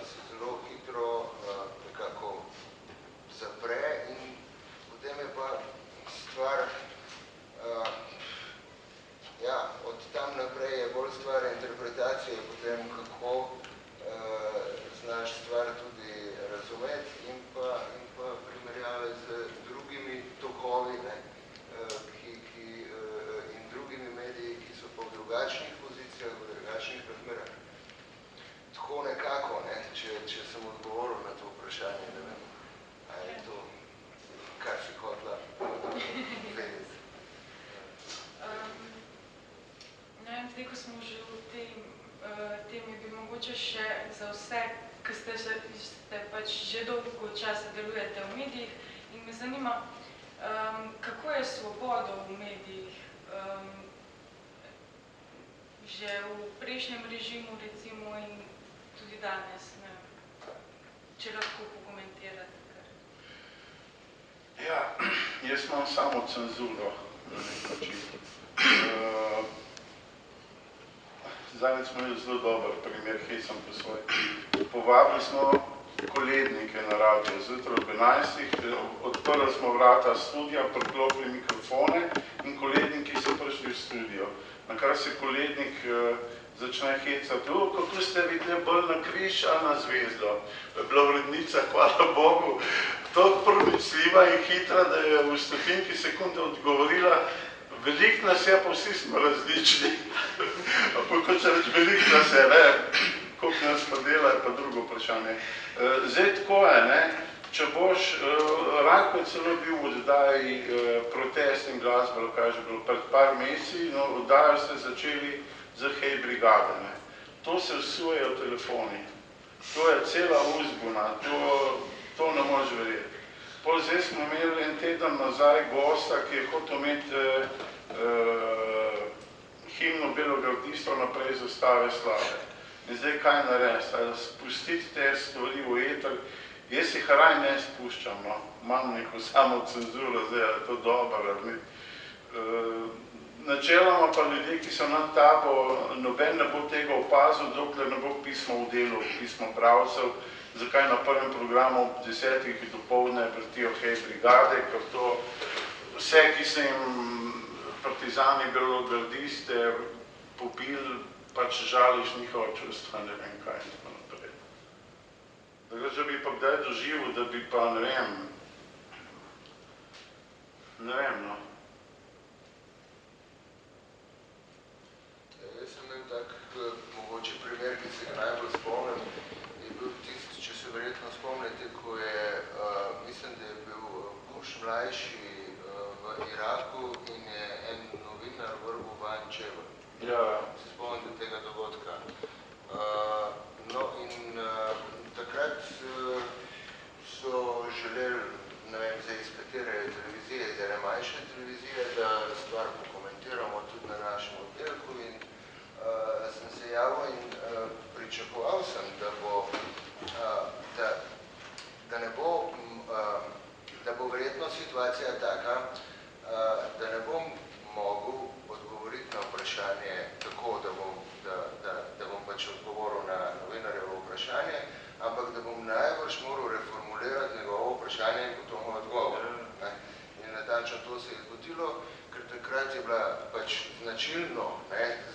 Se zelo hitro nekako zapre in potem je pa stvar, od tam naprej je bolj stvar interpretacije, potem kako znaš stvar tudi razumeti in pa primerjave z drugimi tokovi in drugimi mediji, ki so pa v drugačnih pozicijah, v drugačnih razmerah. Tako nekako, če sem odgovoril na to vprašanje, ne vem, a je to, kar si hotela vedeti. Ne vem, zdaj, ko smo že v temi, bi mogoče še za vse, ki ste pač že dolgo časa delujete v medijih in me zanima, kako je svobodo v medijih že v prejšnjem režimu, recimo, in tudi danes, ne vem, če lahko pokomentirate. Ja, jaz imam samo cenzuro na nek način. Zdaj smo imeli zelo dober primer, kaj sem po svoj. Povabili smo kolednike na radio zjutraj ob 11. Odprli smo vrata studija, priklopili mikrofone in koledniki so prišli v studio. Na kar se kolednik začne hecati, kako ste videli bolj na križ ali na zvezdo. Je bila urednica, hvala Bogu, toliko pronicljiva in hitra, da je v stotinki sekunde odgovorila, veliko nas je, pa vsi smo različni. Ampak kot če reči, veliko nas je, koliko nas pa dela, je pa drugo vprašanje. Zdaj tako je, če boš, Ranko je celo bil v oddaji Protest in glasba, kaj že bilo, pred par meseci, no, oddajo ste začeli z Hej brigade. To se vsujejo telefoni. To je cela uzbuna, to ne moreš verjeti. Zdaj smo imeli en teden nazaj gosta, ki je hotel imeti himno belogardistov naprej zastave slave. In zdaj kaj narediti? Spustiti te stvari v eter. Jaz jih raj ne spuščam, imam neko samo cenzuro, zdaj je to dobro. Načeloma pa ljudje, ki so nad tabo, noben ne bo tega opazil, dokler ne bo pismo v delu, pismo bralcev, zakaj na prvem programu ob 10. dopoldne vrtijo Hej brigade, ker to vse, ki so jim partizani belogardiste pobili, pač žališ njihova čustva, ne vem kaj in tako naprej. Drugače bi pa kdaj doživel, da bi pa, ne vem, no. Jaz sem imel tak mogoče primer, ki se ga najbolj spomnim, je bil tisti, če se verjetno spomnite, ko je, mislim, da je bil Bush mlajši v Iraku in je en novinar vrgel vanj čevelj. Se spomnite tega dogodka. No in takrat so želeli, ne vem zdaj iz katere televizije, iz ene manjše televizije, da stvar pokomentiramo tudi na našem oddelku in sem se javil in pričakoval sem, da bo verjetno situacija taka, da ne bom mogel odgovoriti na vprašanje tako, da bom pač odgovoril na novinarjevo vprašanje, ampak da bom najbrž moral reformulirati njegovo vprašanje in potem odgovor. In natančno to se je zgodilo, ker takrat je bila pač značilno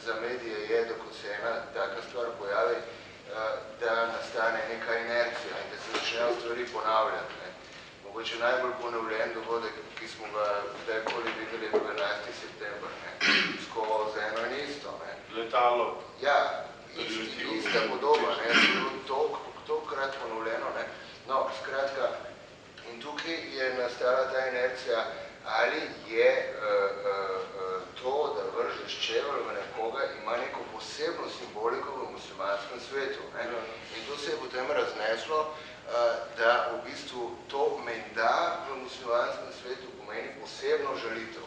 za medije je, da ko se ena taka stvar pojavi, da nastane neka inercija in da se začnejo stvari ponavljati. mogoče najbolj ponovljen dogodek, ki smo ga kdajkoli videli, v 11. september, skozi eno in isto. Letalo. Ja, ista podoba, tokrat ponovljeno. No, skratka, in tukaj je nastala ta inercija, ali je to, da vržeš čevelj v nekoga, ima neko posebno simboliko v muslimanskem svetu. In to se je potem razneslo, da v bistvu to menda v muslimanskem svetu pomeni posebno žalitev.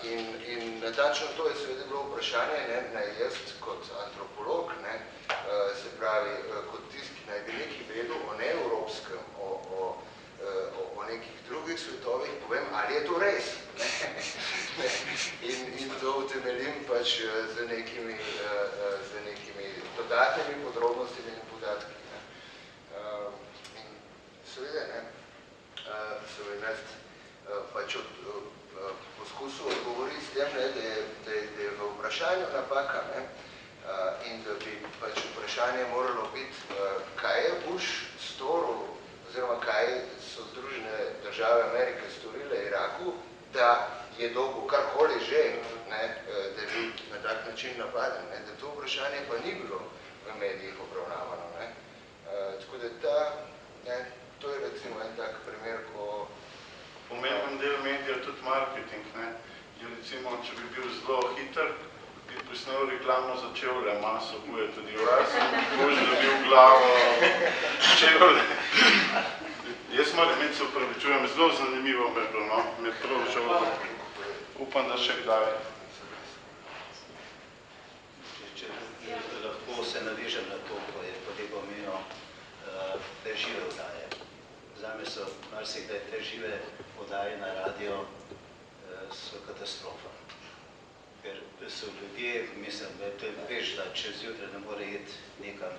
In natačno to je seveda bilo vprašanje, jaz kot antropolog, se pravi, kot tisti, ki naj bi nekaj vedel o neevropskem, o nekih drugih svetovih, povem, ali je to res. In to utemeljim pač z nekimi dodatnimi podrobnostimi in podatki. In seveda, seveda, pač poskusil odgovoriti s tem, da je v vprašanju napaka in da bi pač vprašanje moralo biti, kaj je Bush storil, oziroma kaj so Združene države Amerike storile Iraku, da je dolgo karkoli že, da je bil na tak način napaden, da to vprašanje pa ni bilo v medijih obravnavano. Tako da to je recimo en tak primer, ko pomemben del medija tudi marketing. Je recimo, če bi bil zelo hiter, bi posnel reklamno za čevlje, maso buje tudi vas, boš dobil glavo čevlje. Jaz moram imeti, se upravičujem, zelo zanimivo me bilo, no, me prav šel. Upam, da še kdaj. Če lahko se navežem na to, ko je kolega omenil te žive oddaje. Zame so marsikdaj te žive oddaje na radio so katastrofa. Ker so ljudje, mislim, veš, da čez jutra ne more iti nekam,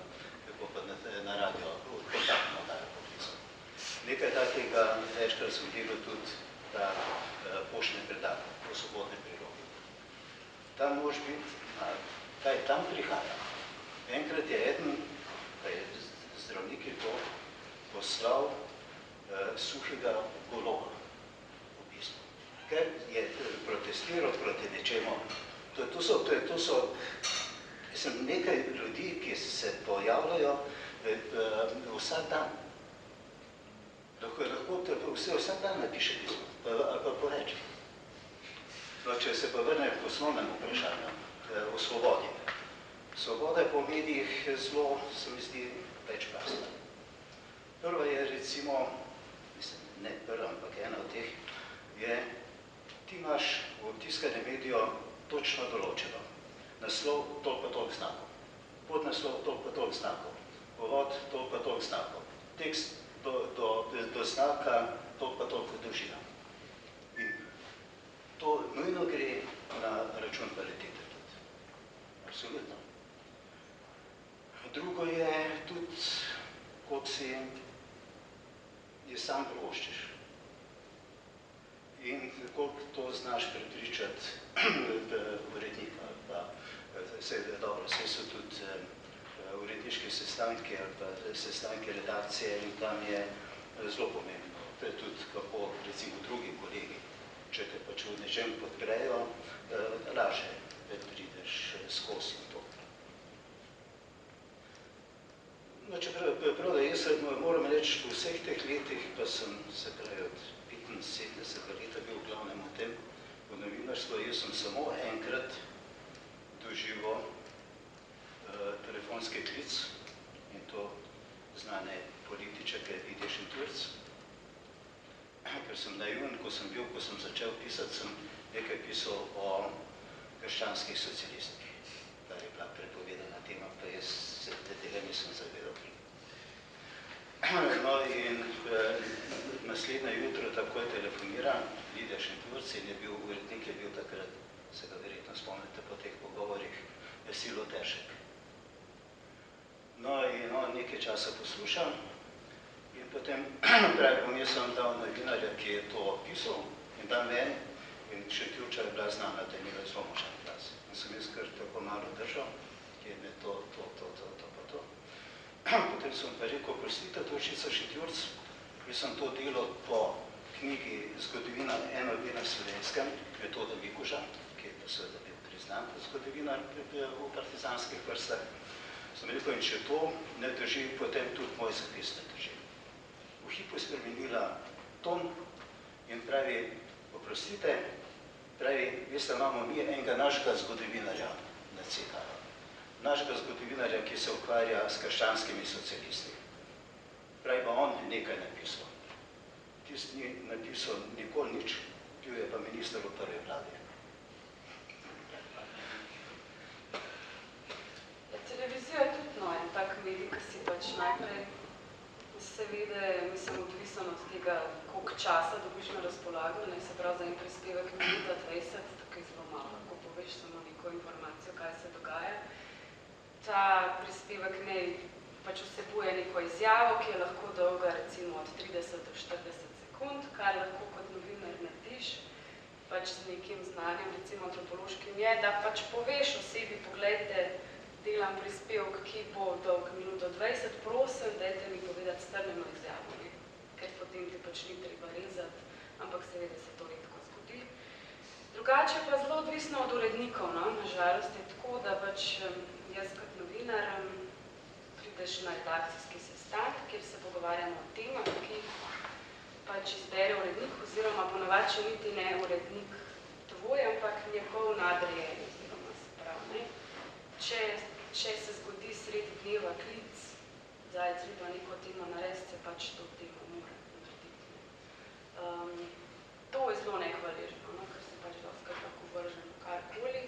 kako pa na radio, kontaktno oddajo poklical. Nekaj takega večkrat sem videl tudi ta poštne predavanje, po sobotne prilogi. Tam moraš biti, kaj tam prihaja. Enkrat je eden, pa je zdravnik je to poslal suhega golova, v bistvu. Ker je protestiral proti nečemu. To so nekaj ljudi, ki se pojavljajo vsak dan. Lahko vsak dan napiše pismo, ali pa poreče. Če se pa vrne k osnovnemu vprašanju, o svobodi. Svoboda je po medijih zelo, se mi zdi, večplastna. Prva je recimo, ne prva, ampak ena od teh, je, ti imaš v tiskanem mediju točno določeno. Naslov, toliko pa toliko znakov. Podnaslov, toliko pa toliko znakov. Povod, toliko pa toliko znakov. Tekst do znaka, toliko pa toliko dolžina. In to nujno gre na račun kvalitete tudi. Absolutno. Drugo je tudi, kot si je sam privoščiš. In koliko to znaš prepričati urednika, pa dobro, vse so tudi uredniški sestanki ali pa sestanki redakcije in tam je zelo pomembno. To je tudi kako, recimo, drugi kolegi, če te pač v nečem podprejo, laže, da prideš skozi in to. No, čeprav, da jaz moram reči, v vseh teh letih, pa sem se pravi od 75 leta bil v glavnem o tem, v novinarstvu, jaz sem samo enkrat doživel telefonski klic in to znane političarke Lidije Šentjurc, ker sem naivn, ko sem začel pisati, sem nekaj pisal o krščanskih socialistih, kar je bila prepovedana tema, pa jaz se tega nisem zavedal. No in naslednje jutro takoj telefoniram Lidija Šentjurc in je bil urednik, je bil takrat, se ga verjetno spomnite po teh pogovorih, Silo Teršek. No in nekaj časa poslušam in potem pravim, jaz sem dal novinarja, ki je to pisal in dam ven in Šentjurča je bila znana, da je imela zelo močan glas. In sem jaz kar tako malo držal, ki je me to. Potem sem pa rekel, prostite, Tošica Šentjurc, Jaz sem to delal po knjigi Zgodovina eno na Slovenskem, Metoda Mikuža, ki je pa seveda bil priznan zgodovinar v partizanskih vrstah. Sem rekel, in če to ne drži, potem tudi moj zapis ne drži. V hipu je spremenila ton in pravi, oprostite, pravi, veste, imamo mi enega našega zgodovinarja na CK-ju. Našega zgodovinarja, ki se ukvarja s krščanskimi socialisti. Pravi, pa on nekaj napisal. Tist ni napisal nikoli nič, bil je pa minister v prvi vladi. Televizija je tudi en tak medij, ki si pač najprej seveda, mislim, odvisen od tega, koliko časa dobiš na razpolago, ne, se pravi za en prispevek minuta 20, tako je zelo malo, lahko poveš samo neko informacijo, kaj se dogaja. Ta prispevek ne pač vsebuje neko izjavo, ki je lahko dolga recimo od 30 do 40 sekund, kar lahko kot novinar narediš, pač z nekim znanjem, recimo antropološkim je, da pač poveš osebi, poglejte, delam prispevk, ki bo dolg minuto 20, prosim, dajte mi povedati strnjeno izjavo, ne? Ker potem ti pač ni treba rezati, ampak seveda se to redko zgodi. Drugače pa zelo odvisno od urednikov, no? Na žalost je tako, da pač jaz kot novinar prideš na redakcijski sestanek, kjer se pogovarjamo o temah, ki pač izbere urednik, oziroma ponavadi, če niti ne urednik tvoj, ampak njegov nadrejen, oziroma se pravi, ne? Če se zgodi sredi dneva klic, zdaj treba neko temo narediti, se pač to temo mora narediti. To je zelo nehvaležno, no? Ker se pač dostakrat lahko vržemo karkoli.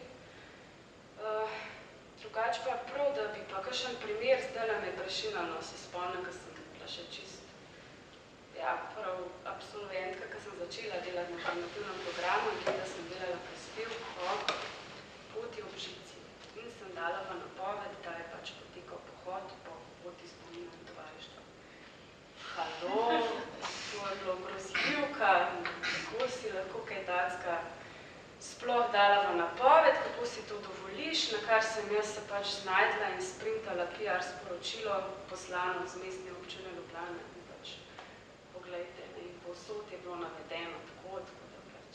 Drugače pa prav, da bi pa kakšen primer zdaj me prešinano, se spomnim, ker sem bila še čist, ja, prav absolventka, ker sem začela delati na informativnem programu in da sem delala prispevk o poti ob žici. In sem dala v napoved, da je pač potekal pohod po poti spomina in tovarištva. Halo, to je bilo grozljivka, kako si lahko kaj tacka sploh dala v napoved, kako si to dovoliš, na kar sem jaz se pač znajdla in sprintala PR sporočilo poslano z mestne občine Ljubljane. In pač, poglejte, ne, in povsod je bilo navedeno tako, da pač.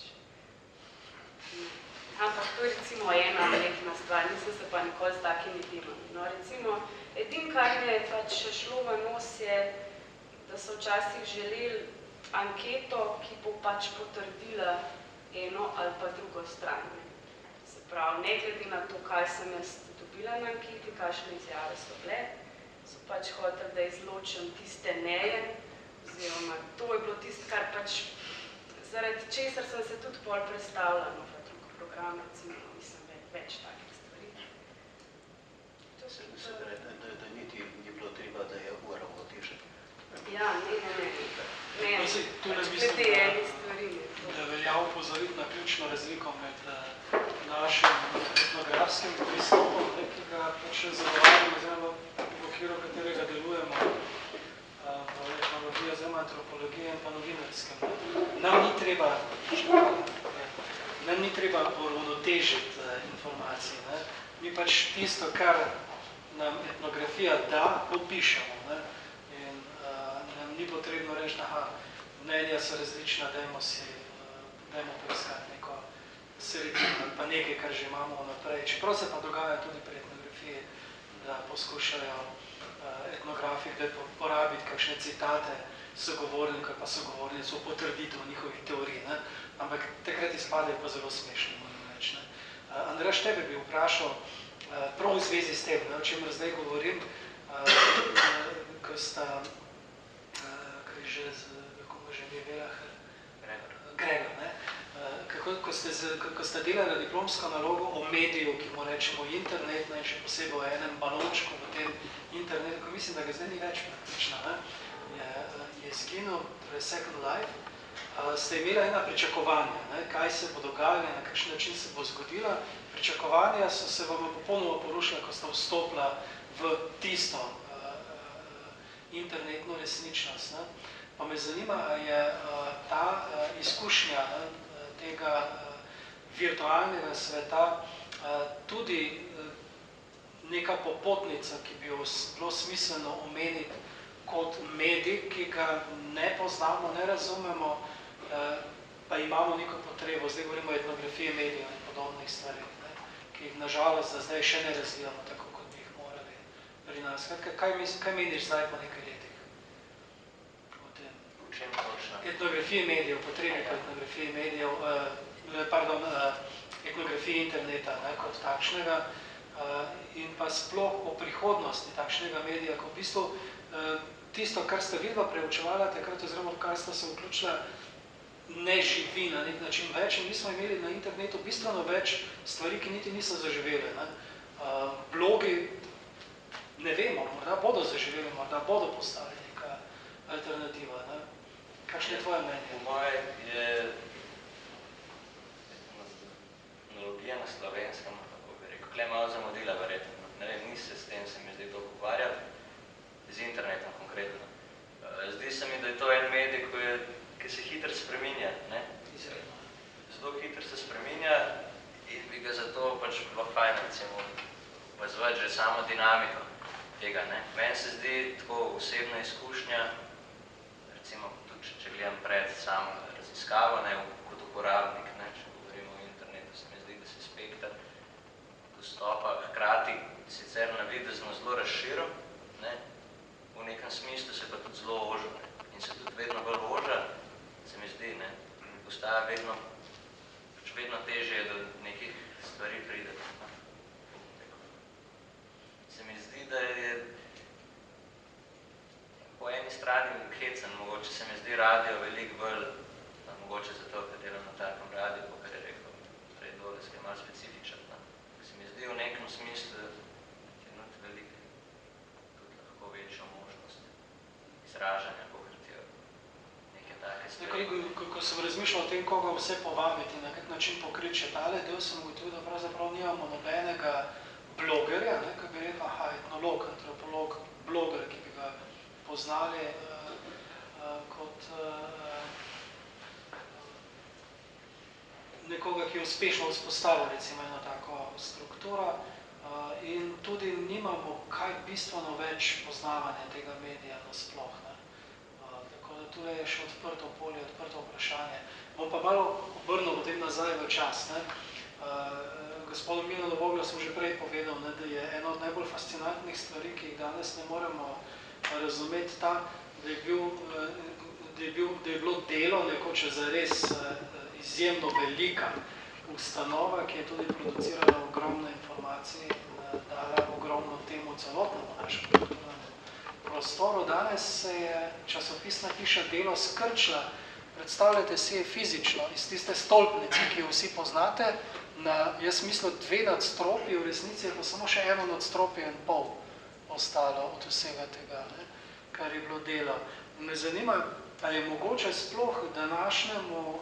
Ampak to je recimo ena letna stvar, nisem se pa nikoli s takimi temami. No, recimo, edin, kar mi je pač še šlo v nos je, da so včasih želeli anketo, ki bo pač potrdila eno ali pa drugo stran. Se pravi, ne glede na to, kaj sem jaz dobila na anketi, kakšne izjave so bile, so pač hoteli, da izločim tiste neje, oziroma to je bilo tisto, kar pač zaradi česar sem se tudi pol predstavljala v drug program, recimo, mislim, več takih stvari. Se pravi, da niti ni bilo treba, da je ura otežena. Ja, ne. Glede enih stvari. Da velja upozoriti na ključno razliko med našim etnografskim pristopom, ki ga pač zagovarjamo, oziroma v okviru katerega delujemo v etnologiji oziroma antropologiji in pa novinarskem. Nam ni treba uravnotežiti informacij. Ne? Mi pač tisto, kar nam etnografija da, opišemo. Ne? In nam ni potrebno reči, aha, mnenja so različna, dajmo poiskati neko sredino ali pa nekaj, kar že imamo naprej. Čeprav se pa dogaja tudi pri etnografiji, da poskušajo etnografi porabiti kakšne citate sogovornika pa sogovornic v potrditev njihovih teorij. Ne? Ampak takrat izpade pa zelo smešno, moram reči. Ne? Andraž, tebe bi vprašal, prav v zvezi s tem, o čemer zdaj govorim, ko sta, kaj že mi Velah, Gregor, ne? Ko ste delali diplomsko nalogo o mediju, ki mu rečemo internet, ne? Še posebej o enem balončku v tem internetu, ko mislim, da ga zdaj ni več praktično, ne? Je izginil, torej Second Life, ste imeli ena pričakovanja, ne? Kaj se bo dogajalo, na kakšen način se bo zgodila. Pričakovanja so se vam popolnoma porušila, ko ste vstopila v tisto internetno resničnost. Ne? Pa me zanima, je ta izkušnja tega virtualnega sveta tudi neka popotnica, ki bi jo bilo smiselno omeniti kot medij, ki ga ne poznamo, ne razumemo, pa imamo neko potrebo, zdaj govorimo o etnografiji medijev in podobnih stvari, ki jih nažalost za zdaj še ne razvijamo tako, kot bi jih morali pri nas. Kaj meniš zdaj po nekaj letih? V čem točno? Etnografiji medijev, potrebi po etnografiji medijev, etnografiji interneta kot takšnega in pa sploh o prihodnosti takšnega medija, ko v bistvu tisto, kar ste vidva preučevala takrat, oziroma kar sta se vključila, ne živi na nek način več in mi smo imeli na internetu bistveno več stvari, ki niti niso zaživele. Blogi, ne vemo, morda bodo zaživeli, morda bodo postali neka alternativa. Kakšno je tvoje mnenje? Po moje je etnologija na slovenskem, kako bi rekel, kle malo zamodila verjetno. Ne vem, nisi se s tem, se mi zdi, to ukvarjati, z internetom konkretno. Zdi se mi, da je to en medij, ki se hitro spreminja. Zelo hitro se spreminja in bi ga zato pač bilo fajn, recimo, opazovati že samo dinamiko tega. Meni se zdi tako osebna izkušnja, recimo, tudi če gledam pred samo raziskavo, kot uporabnik, če govorimo o internetu, se mi zdi, da se spektar dostopa hkrati sicer navidezno zelo razširil, v nekem smislu se pa tudi zelo ožil in se tudi vedno bolj oža, se mi zdi, postaja vedno težje do nekih stvari pride. Se mi zdi, da je po eni strani hecen, mogoče se mi zdi radio veliko bolj, mogoče zato, ker delam na takem radiju, po kar je rekel prej Doles, ki je malo specifičen. Se mi zdi v nekem smislu trenut veliko tudi lahko večjo možnost izražanja, pokritijo neke take stvari. Ko sem razmišljal o tem, koga vse povabiti, na kak način pokriti še tale del, sem ugotovil, da pravzaprav nimamo nobenega blogerja, ki bi rekel, etnolog, antropolog, bloger, ki bi ga poznali kot nekoga, ki je uspešno vzpostavil recimo eno tako strukturo in tudi nimamo kaj bistveno več poznavanja tega medija nasploh. Tako da tukaj je še odprto polje, odprto vprašanje. Bom pa malo obrnil potem nazaj v čas. Gospodu Milanu Voglu sem že prej povedal, da je ena od najbolj fascinantnih stvari, ki jih danes ne moremo razumeti, ta, da je bilo delo nekoče zares izjemno velika ustanova, ki je tudi producirala ogromno informacij in dala ogromno temu celotnemu našemu kulturnemu prostoru. Danes se je časopisna hiša Delo skrčila, predstavljate si je fizično, iz tiste stolpnice, ki jo vsi poznate, na, jaz mislim, 2 nadstropji, v resnici je pa samo še 1 nadstropje in pol ostalo od vsega tega, kar je bilo Delo. Me zanima, ali je mogoče sploh današnjemu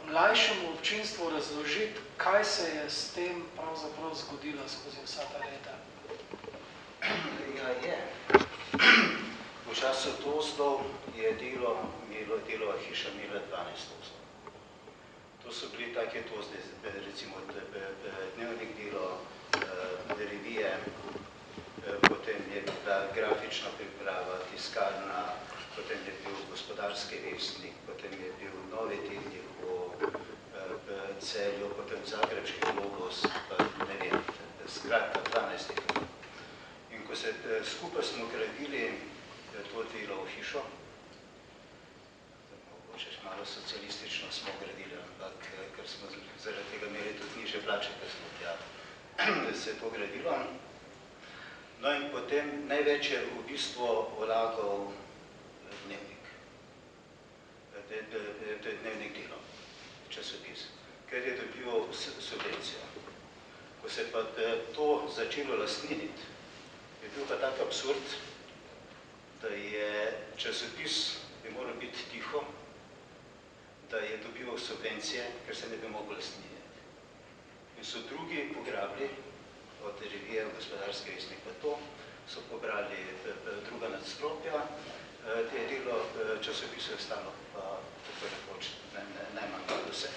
mlajšemu občinstvu razložiti, kaj se je s tem pravzaprav zgodilo skozi vsa ta leta. Ja, je. V času Tozdov je Delova hiša imela 12 Tozdov. To so bili take Tozde, recimo dnevnik Delo, revije, potem je bila grafična priprava, tiskarna, potem je bil gospodarski vestnik, potem je bil Novi tednik v Celju, potem Zagrebški Globus, pa ne vem, skratka 12. In ko se skupaj smo gradili to Delovo hišo, mogoče malo socialistično smo gradili, ampak ker smo zaradi tega imeli tudi nižje plače, ker smo tja, da se je to gradilo. No in potem največ je v bistvu vlagal dnevnik. To je dnevnik Delo, časopis, ker je dobil subvencijo. Ko se pa to začelo lastniniti, je bil pa tak absurd, da je časopis bi moral biti tiho, da je dobival subvencije, ker se ne bi mogel lastniniti. In so drugi pograbili, od revije Gospodarski vestnik pa to, so pobrali druga nadstropja, te Delo časopisu je ostalo pa tako rekoč najmanj od vse.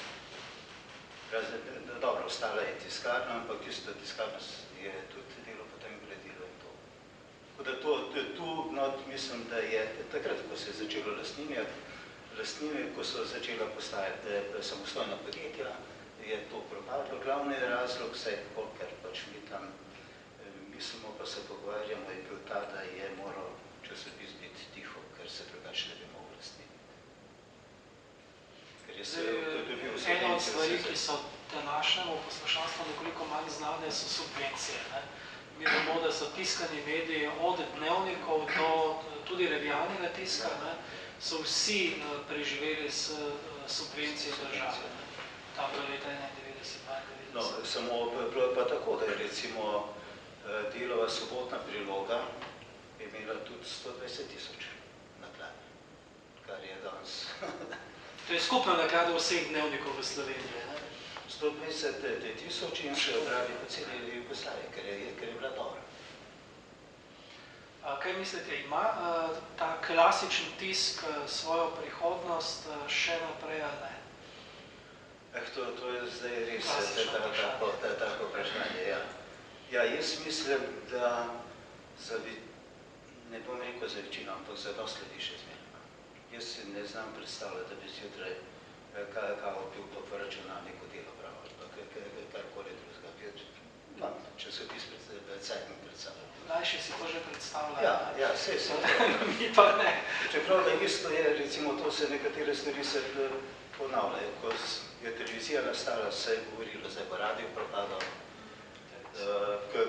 Dobro, ostala je tiskarna, ampak tisto tiskarna je tudi Delo potem gradilo in to. Tako da tu mislim, da je takrat, ko se je začelo lastnine, ko so začela postajati samostojna podjetja, je to propadlo. Glavni razlog, vse tako, ker pač mi tam mislimo, pa se pogovarjamo, je bil ta, da je moral časopis biti tiho, ker se drugače ne bi mogel lastniti. Ena od stvari, ki so današnjemu poslušalstvu nekoliko manj znane, so subvencije. Mi vemo, da so tiskani mediji od dnevnikov do tudi revijannega tiska, so vsi preživeli s subvencijo države. Tam do leta 1991. No, samo pa tako, da je recimo Delova sobotna priloga imela tudi 120.000 naklade, kar je danes. To je skupna naklada vseh dnevnikov v Sloveniji. 120.000 in še odradi po celi Jugoslaviji, ker je bila dobra. Kaj mislite, ima ta klasičen tisk svojo prihodnost še naprej ali ne? To je zdaj res tako vprašanje, ja. Ja, jaz mislim, da ne bom rekel za večino, ampak za dosti ljudi še zmerno. Jaz si ne znam predstavljati, da bi zjutraj kao bil pa v računalniku delo prav, ali pa karkoli drugega. Imam časopis Cajtnik predstavljam. Mlajši si to že predstavljajo. Ja, se. Mi pa ne. Čeprav da isto je, recimo, to se nekatere stvari se ponavljajo. Ko je televizija nastala, se je govorilo, zdaj bo radio propadal.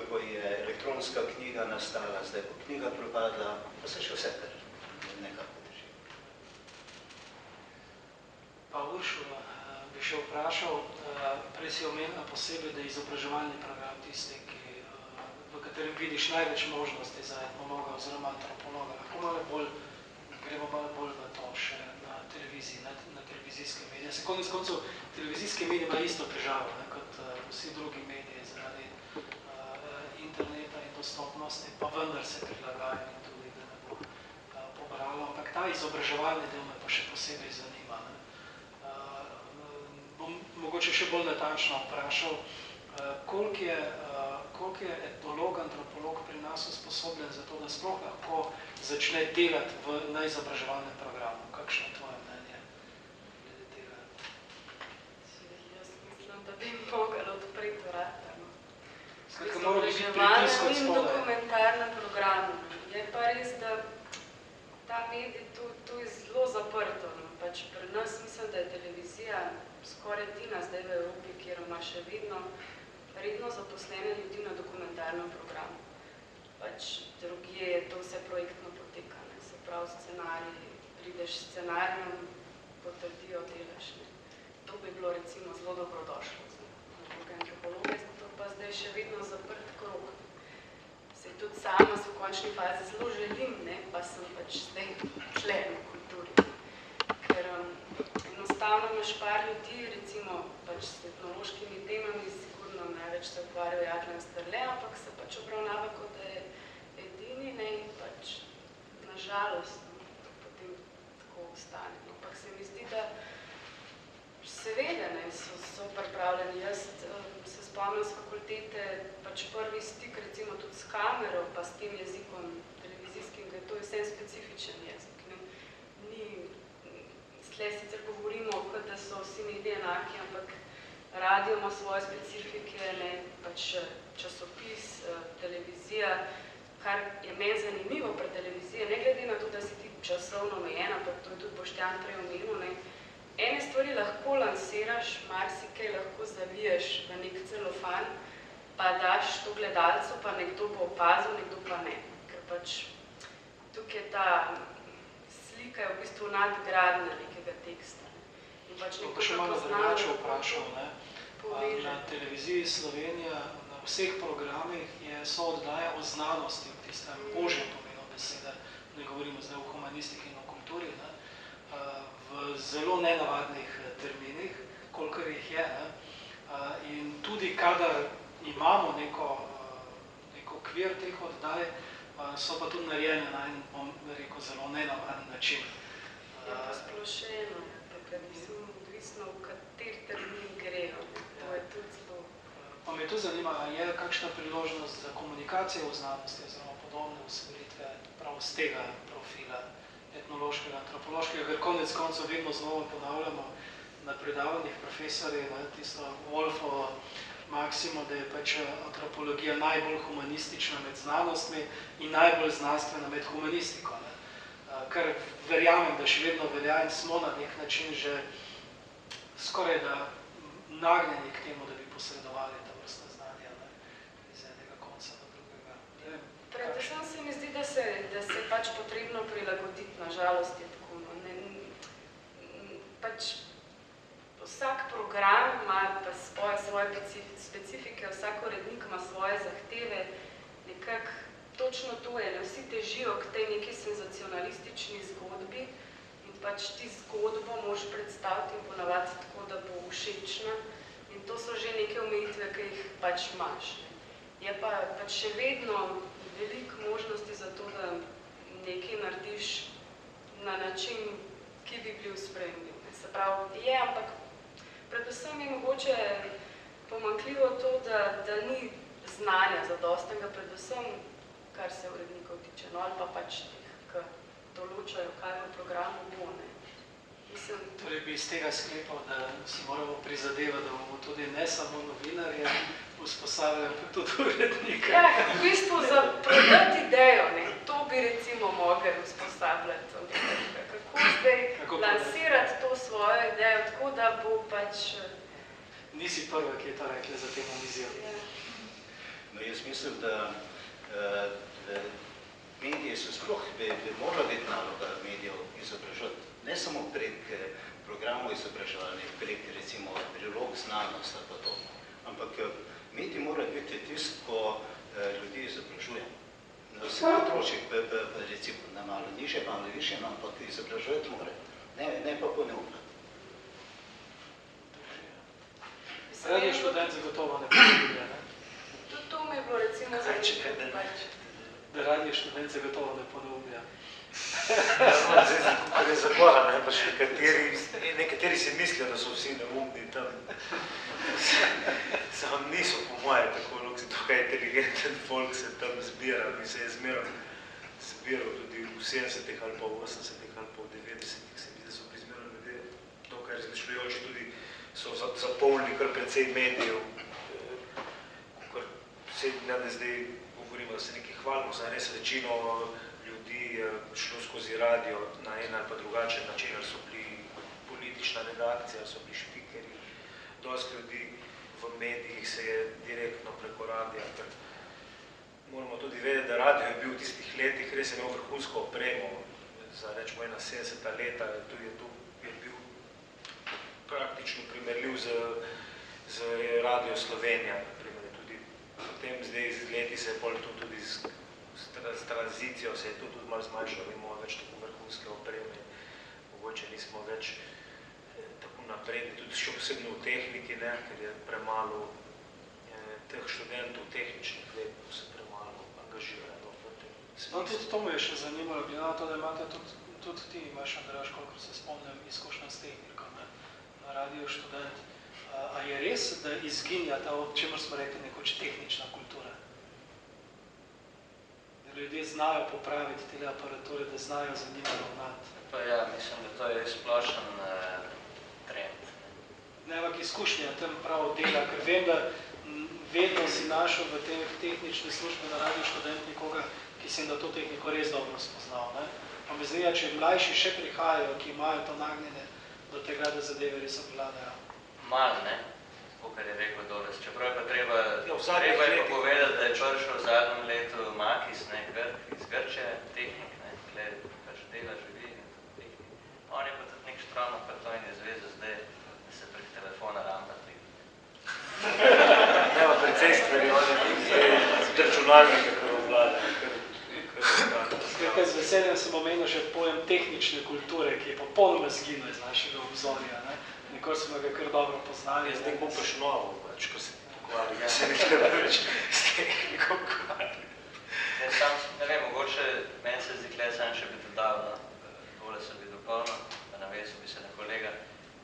Ko je elektronska knjiga nastala, zdaj bo knjiga propadla, pa se še vse nekako drži. Pa Uršula, bi še vprašal, prej si omenila posebej, da je izobraževalni program tisti, v katerem vidiš največ možnosti za etnologa oziroma antropologa. Lahko gremo malo bolj v to še na televiziji, na televizijske medije. Se konec koncev, televizijske medije ima isto težavo, kot vsi drugi mediji zaradi interneta in dostopnosti, pa vendar se prilagajajo in tudi, da ne bo pobralo. Ampak ta izobraževalni del me pa še posebej zanima. Bom mogoče še bolj natančno vprašal, koliko je etnolog, antropolog pri nas usposobljen za to, da sploh lahko začne delati na izobraževalnem programu. Kakšno je tvoje mnenje glede tega? Jaz mislim, da bi mogli odpreti vrata. Skratka, mora biti pritisk od spodaj. In dokumentarnem programu. Je pa res, da ta medij tu je zelo zaprto. Pač pri nas mislim, da je televizija skoraj edina zdaj v Evropi, kjer ima še vedno zaposlene ljudi na dokumentarnem programu. Pač drugje je to vse projektno poteka. Se pravi scenarij, prideš s scenarijem, potrdijo, delaš. To bi bilo recimo zelo dobrodošlo za antropologe, to pa zdaj še vedno zaprt krog. Se tudi sama v končni fazi zelo želim, pa sem pač zdaj člen v kulturi. Ker enostavno imaš par ljudi, recimo pač s etnološkimi temami, sigurno največ se ukvarjajo Jadran Strle, ampak se pač obravnava, kot da je edini, in pač nažalost potem tako ostane. Ampak se mi zdi, da seveda so pripravljeni. Jaz se spomnim z fakultete, pač prvi stik recimo tudi s kamero, pa s tem jezikom televizijskim, da to je vsem specifičen jezik. Tlej sicer govorimo, da so vsi mediji enaki, ampak radio ima svoje specifike, pač časopis, televizija, kar je meni zanimivo pri televiziji, ne glede na to, da si ti časovno omejen, ampak to je tudi Boštjan prej omenil, ene stvari lahko lansiraš, marsikaj lahko zaviješ v nek celofan, pa daš to gledalcu, pa nekdo bo opazil, nekdo pa ne. Ker pač tukaj je ta slika je v bistvu nadgradna nekega teksta. In pač nekdo še malo drugače vprašal, na televiziji Slovenija, na vseh programih so oddaje o znanosti, v tistem božjem pomenu besede, ne govorimo zdaj o humanistiki in o kulturi, v zelo nenavadnih terminih, kolikor jih je. In tudi kadar imamo neko okvir teh oddaj, so pa tudi narejene na en, bom rekel, zelo nenavaden način. Je pa splošeno, tako nisem odvisno, v kater termin grejo. To je tudi zelo. Pa me tu zanima, je kakšna priložnost za komunikacijo v znanosti oziroma podobne usmeritve prav z tega profila etnološkega, antropološkega, ker konec koncev vedno znova ponavljamo na predavanjih profesorjev, tisto Wolfovo maksimo, da je pač antropologija najbolj humanistična med znanostmi in najbolj znanstvena med humanistiko. Kar verjamem, da še vedno velja in smo na nek način že skoraj da nagnjeni k temu, da bi posredovali ta vrstna znanja iz enega konca do drugega. Predvsem se mi zdi, da se pač potrebno prilagoditi, nažalost je tako. Pač vsak program ima pa svoje specifike, vsak urednik ima svoje zahteve, nekako točno to je, ne vsi težijo k tej neki senzacionalistični zgodbi in pač ti zgodbo moraš predstaviti in ponavati tako, da bo všečna in to so že neke omejitve, ki jih pač imaš. Je pa pač še vedno veliko možnosti za to, da nekaj narediš na način, ki bi bil sprejemljiv. Se pravi, je, ampak predvsem je mogoče pomanjkljivo to, da ni znanja zadostnega, predvsem kar se urednikov tiče, no ali pa pač teh, ki določajo, kaj v programu bo, ne. Torej bi iz tega sklepal, da si moramo prizadevati, da bomo tudi ne samo novinarje usposabljali, ampak tudi urednike. Ja, v bistvu za prodati idejo, ne, to bi recimo mogli usposabljati. Kako zdaj lansirati to svojo idejo, tako da bo pač... Nisi prva, ki je to rekla za tem omizijo. No, jaz mislim, da mediji so sploh, bi morala biti naloga medijev izobražati. Ne samo prek programov izobraževanja, prek recimo prilog znanost ali pa to, ampak mediji morajo biti tisto, ko ljudi izobražuje. Na vseh področjih, recimo na malo nižje, malo više, ampak izobražujeti mora, ne pa poneumljati. Radio študent zagotovo ne ponavlja, ne? Tudi to mi je bilo recimo zanimivo pač. Da radio študent zagotovo ne ponavlja. Kar je zabora, ne, pač nekateri si mislijo, da so vsi neumni tam. Samo niso po moje tako, tukaj inteligenten folk se tam zbira, mi se je zbiral tudi v 70-ih ali pa v 80-ih ali pa v 90-ih, se mi zdi, da so bili zmerali ljudje dokaj razmišljajoči, tudi so zapolnili kar precej medijev, kar se ne zdaj govorimo, da se nekaj hvalimo, za res večino ljudi šlo skozi radio na en ali pa drugačen način, ali so bili politična redakcija, ali so bili špikeri. Dosti ljudi v medijih se je direktno preko radija, ker moramo tudi vedeti, da radio je bil v tistih letih, res je imel vrhunsko opremo, za rečemo 71 leta, tudi je bil praktično primerljiv z Radio Slovenija, naprimer, tudi potem zdaj z leti se je pol tudi s tranzicijo se je tudi malo zmanjšalo, imamo več tako vrhunske opreme, mogoče nismo več tako napredni, tudi še posebno v tehniki, ne, ker je premalo teh študentov tehničnih let, se premalo angažirajo v tem smislu. No, tudi to me je še zanimalo, glede na to, da imate tudi ti, imaš, Andraž, koliko se spomnim, izkušnja s tehniko, ne, na Radio Študent. A je res, da izginja ta, o čemer smo rekli, nekoč tehnična kultura? Ljudje znajo popraviti te aparature, da znajo za njima ravnati. Pa ja, mislim, da to je splošen trend. Ne, ampak izkušnja tam prav dela, ker vem, da vedno si našel v te tehnične službe na Radio Študent nekoga, ki sem da to tehniko res dobro spoznal. Ne? Pa me zdi, če mlajši še prihajajo, ki imajo to nagnjenje do tega, da zadeve res obvladajo. Malo, ne? Kar je rekel Doles. Čeprav je pa treba je povedati, da je prišel v zadnjem letu Makis, ne, iz Grče, tehnik, ne, tle pač dela, živi in tehnik. On je pa tudi nek štrom, pa to in je zveza zdaj, da se prek telefona rampa pride. Nema precej stvari, oni z računalnika, kar obvladajo. Skratka, z veseljem sem omenil še pojem tehnične kulture, ki je popolnoma zginil iz našega obzorja, ne. Nikoli smo ga kar dobro poznali. Zdaj kupaš novo, pač, ko se pokvari, ja se ne treba več s tehniko ukvarjati. Ne vem, mogoče meni se zdi, tle sam še bi dodal, no, tole se bi dopolnil, pa navesil bi se na kolega,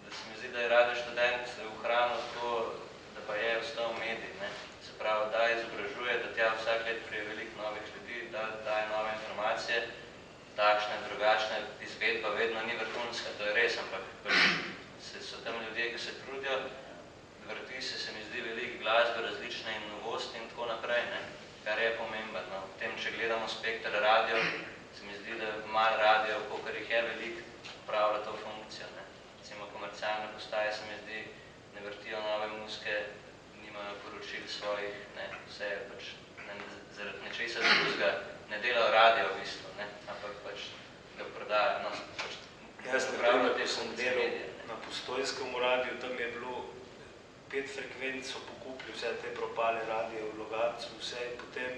da se mi zdi, da je Radio Študent ohranil to, da pa je ostal medij, ne. Se pravi, da izobražuje, da tja vsak let prije veliko novih ljudi, da trudijo. Vrti se mi zdi, veliko glasbe, različne in novosti in tako naprej, ne? Kar je pomembno. No? Potem, če gledamo spektr radio, se mi zdi, da malo radio, kolikor jih je veliko, upravlja to funkcijo. Ne? Recimo komercialne postaje se mi zdi, ne vrtijo nove muzike, nimajo poročil svojih, ne? Vse je pač zaradi nečesa drugega, ne delajo radio v bistvu, ne? Ampak pač ga prodajo. No, pač jaz, naprimer, ko sem delal na Postojnskem radiju, tam je bilo 5 frekvenc, so pokupili vse te propale radije v Logatcu, vse in potem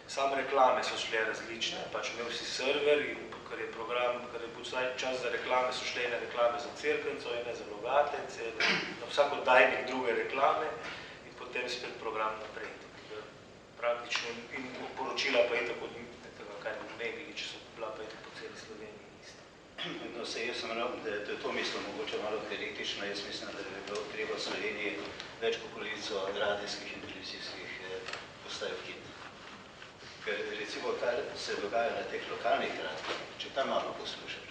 sam reklame so šle različne. Pač imel si server in ker je program, ker je bil čas za reklame, so šle ene reklame za Cerkvenco, ene za Logatec, na vsak oddajnik druge reklame in potem spet program naprej. Praktično in poročila pa je tako od tega, kaj ne mediji, če so bila pa je po celi Sloveniji ista. No, se jaz sem rekel, da je to mislim mogoče malo teoretično, jaz mislim, da bi bilo treba v Sloveniji več kot polovico radijskih in televizijskih postaj ukiniti. Ker recimo, kar se dogaja na teh lokalnih radijih, če tam malo poslušaš,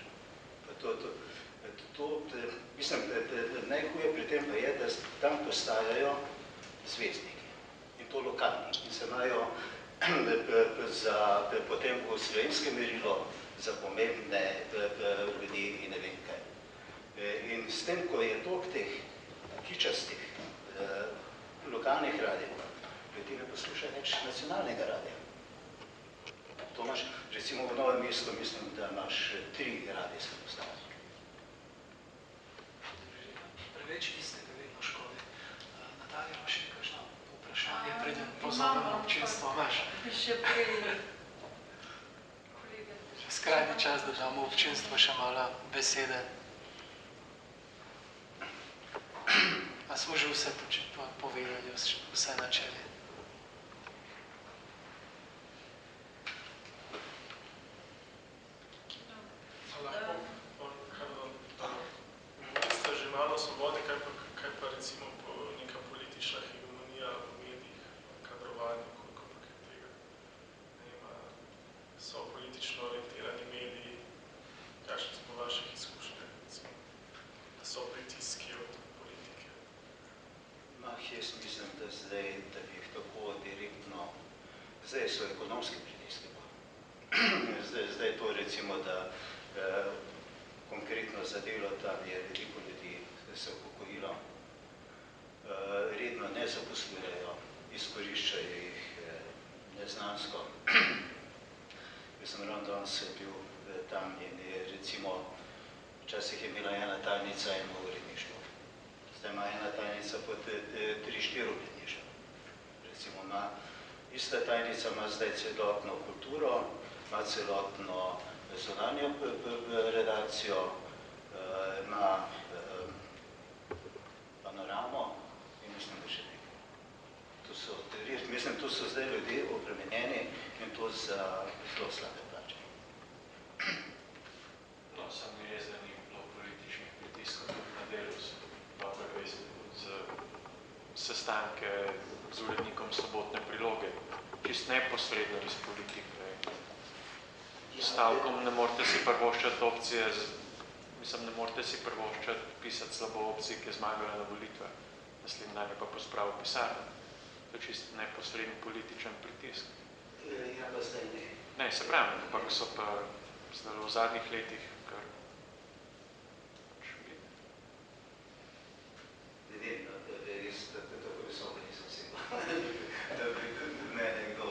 mislim, da najhuje pri tem pa je, da tam postajajo zvezdniki. In to lokalni. In se imajo potem v slovenskem merilo za pomembne ljudi in ne vem kaj. In s tem, ko je toliko teh kičastih lokalnih radijev, ljudi ne poslušajo več nacionalnega radija. To imaš, recimo v Novem mestu, mislim, da imaš 3 radijske postaje. Preveč istega vedno škode. Natalija, imaš še kakšno vprašanje, preden pozovemo občinstvo, imaš? Bi še prej Skrajni čas, da damo občinstvo še malo besede. A smo že vse povedali, vse načeli? Ste že malo svobode, kaj pa recimo neka politična hegemonija v medijih, kadrovanje, koliko pa kaj tega? So politično orientirani mediji, kakšne so po vaših izkušnjah, recimo, da so pritiski od politike? Jaz mislim, da zdaj, da bi jih tako direktno, zdaj so ekonomski pritiski. Zdaj to recimo, da konkretno za delo tam je veliko ljudi se upokojilo, redno ne zaposlujejo, izkoriščajo jih neznansko. Jaz sem ravno danes bil tam in je recimo, včasih je imela ena tajnica eno uredništvo. Zdaj ima ena tajnica po 3-4 uredništva. Recimo ima, ista tajnica ima zdaj celotno kulturo, ima celotno zunanjo redakcijo, ima panoramo in mislim, da še nekaj. Mislim, tu so zdaj ljudje obremenjeni in to za zelo slabe plače. No, sam mi res, da ni bilo političnih pritiskov tudi na delu, dobro veste, z sestanke z urednikom Sobotne priloge, čist neposredno iz politike. Stavkom ne morete si prvoščati opcije, mislim, ne morete si prvoščati pisati slabo opcije, ki je zmagala na volitve. Naslednji dan je pa pospravil pisarno. To je čist neposredni političen pritisk. Ja, pa zdaj ne. Ne, se pravim, ampak so pa zdaj v zadnjih letih kar bili. Ne vem, da res tako visoko nisem sigurno, da bi mene kdo.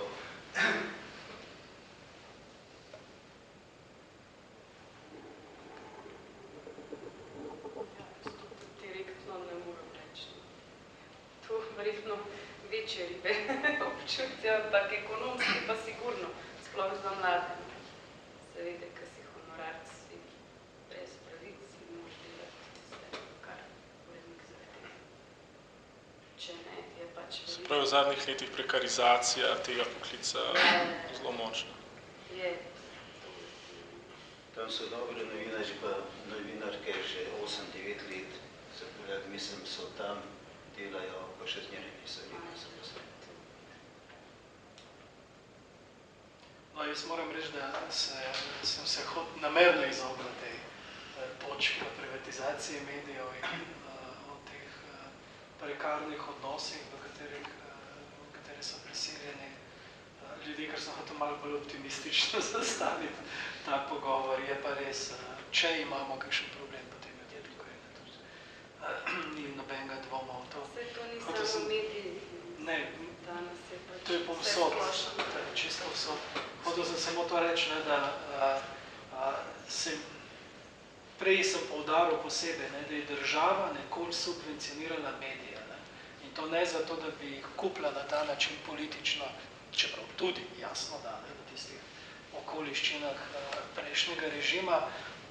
Verjetno večje ribe občutijo, ampak ekonomski pa sigurno, sploh za mlade. Seveda, ker si honorarci brez pravic in moraš delati vse, kar urednik zahteva. Če ne, je pač veliko. Se pravi, v zadnjih letih prekarizacija tega poklica zelo močna. Je. Tam so dobre novinarke že 8-9 let, mislim, so tam delajo, pa še zmeraj niso redno zaposleni. No, jaz moram reči, da sem se namerno izognil tej točki o privatizaciji medijev in o teh prekarnih odnosih, v katere so prisiljeni ljudje, ker sem hotel malo bolj optimistično zastaviti ta pogovor. Je pa res, če imamo kakšen problem, potem ljudje tukaj ni nobenega dvoma v to. Vse to ni samo mediji. Ne, to je povsod, to je čisto povsod. Hotel sem samo to reči, da prej sem poudaril posebej, da je država nekoč subvencionirala medije. In to ne zato, da bi jih kupila na ta način politično, čeprav tudi jasno, da v tistih okoliščinah prejšnjega režima,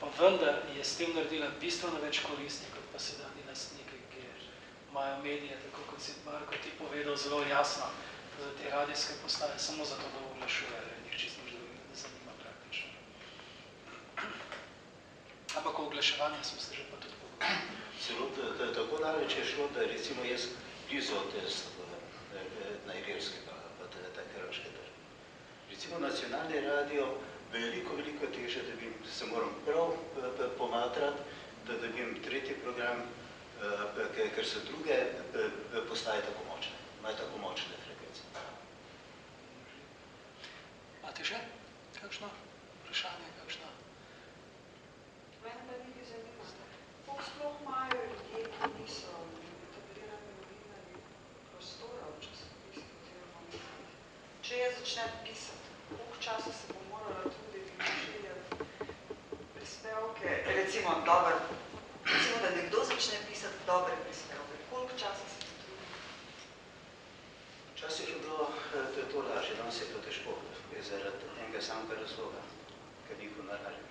pa vendar je s tem naredila bistveno več koristi, kot pa sedanji lastniki, ki imajo medije, tako kot si Marko ti povedal zelo jasno, za te radijske postaje, samo zato, da oglašujejo, njih čisto nič drugih ne zanima praktično. Ampak o oglaševanju smo se že pa tudi pogovorili. Celo tako daleč je šlo, da recimo jaz blizu od Najgerskega, pa Hrvaške države. Recimo nacionalni radio veliko teže, da bi se moram prav pomatrati, da dobim tretji program, ker so druge postaje tako močne, imajo tako močne frekvence. Imate še kakšno vprašanje, kakšno? Mene pa nekaj zanima. Koliko sploh imajo ljudje, ki niso etablirani novinarji prostora v časopisih oziroma medijih? Če jaz začnem pisati, koliko časa se bo morala truditi in pošiljati prispevke? Recimo, da nekdo začne pisati dobre prispevke. Koliko časa se bo truditi? Včasih je bilo to lažje, danes je to težko, zaradi enega samega razloga, ker ni honorarja.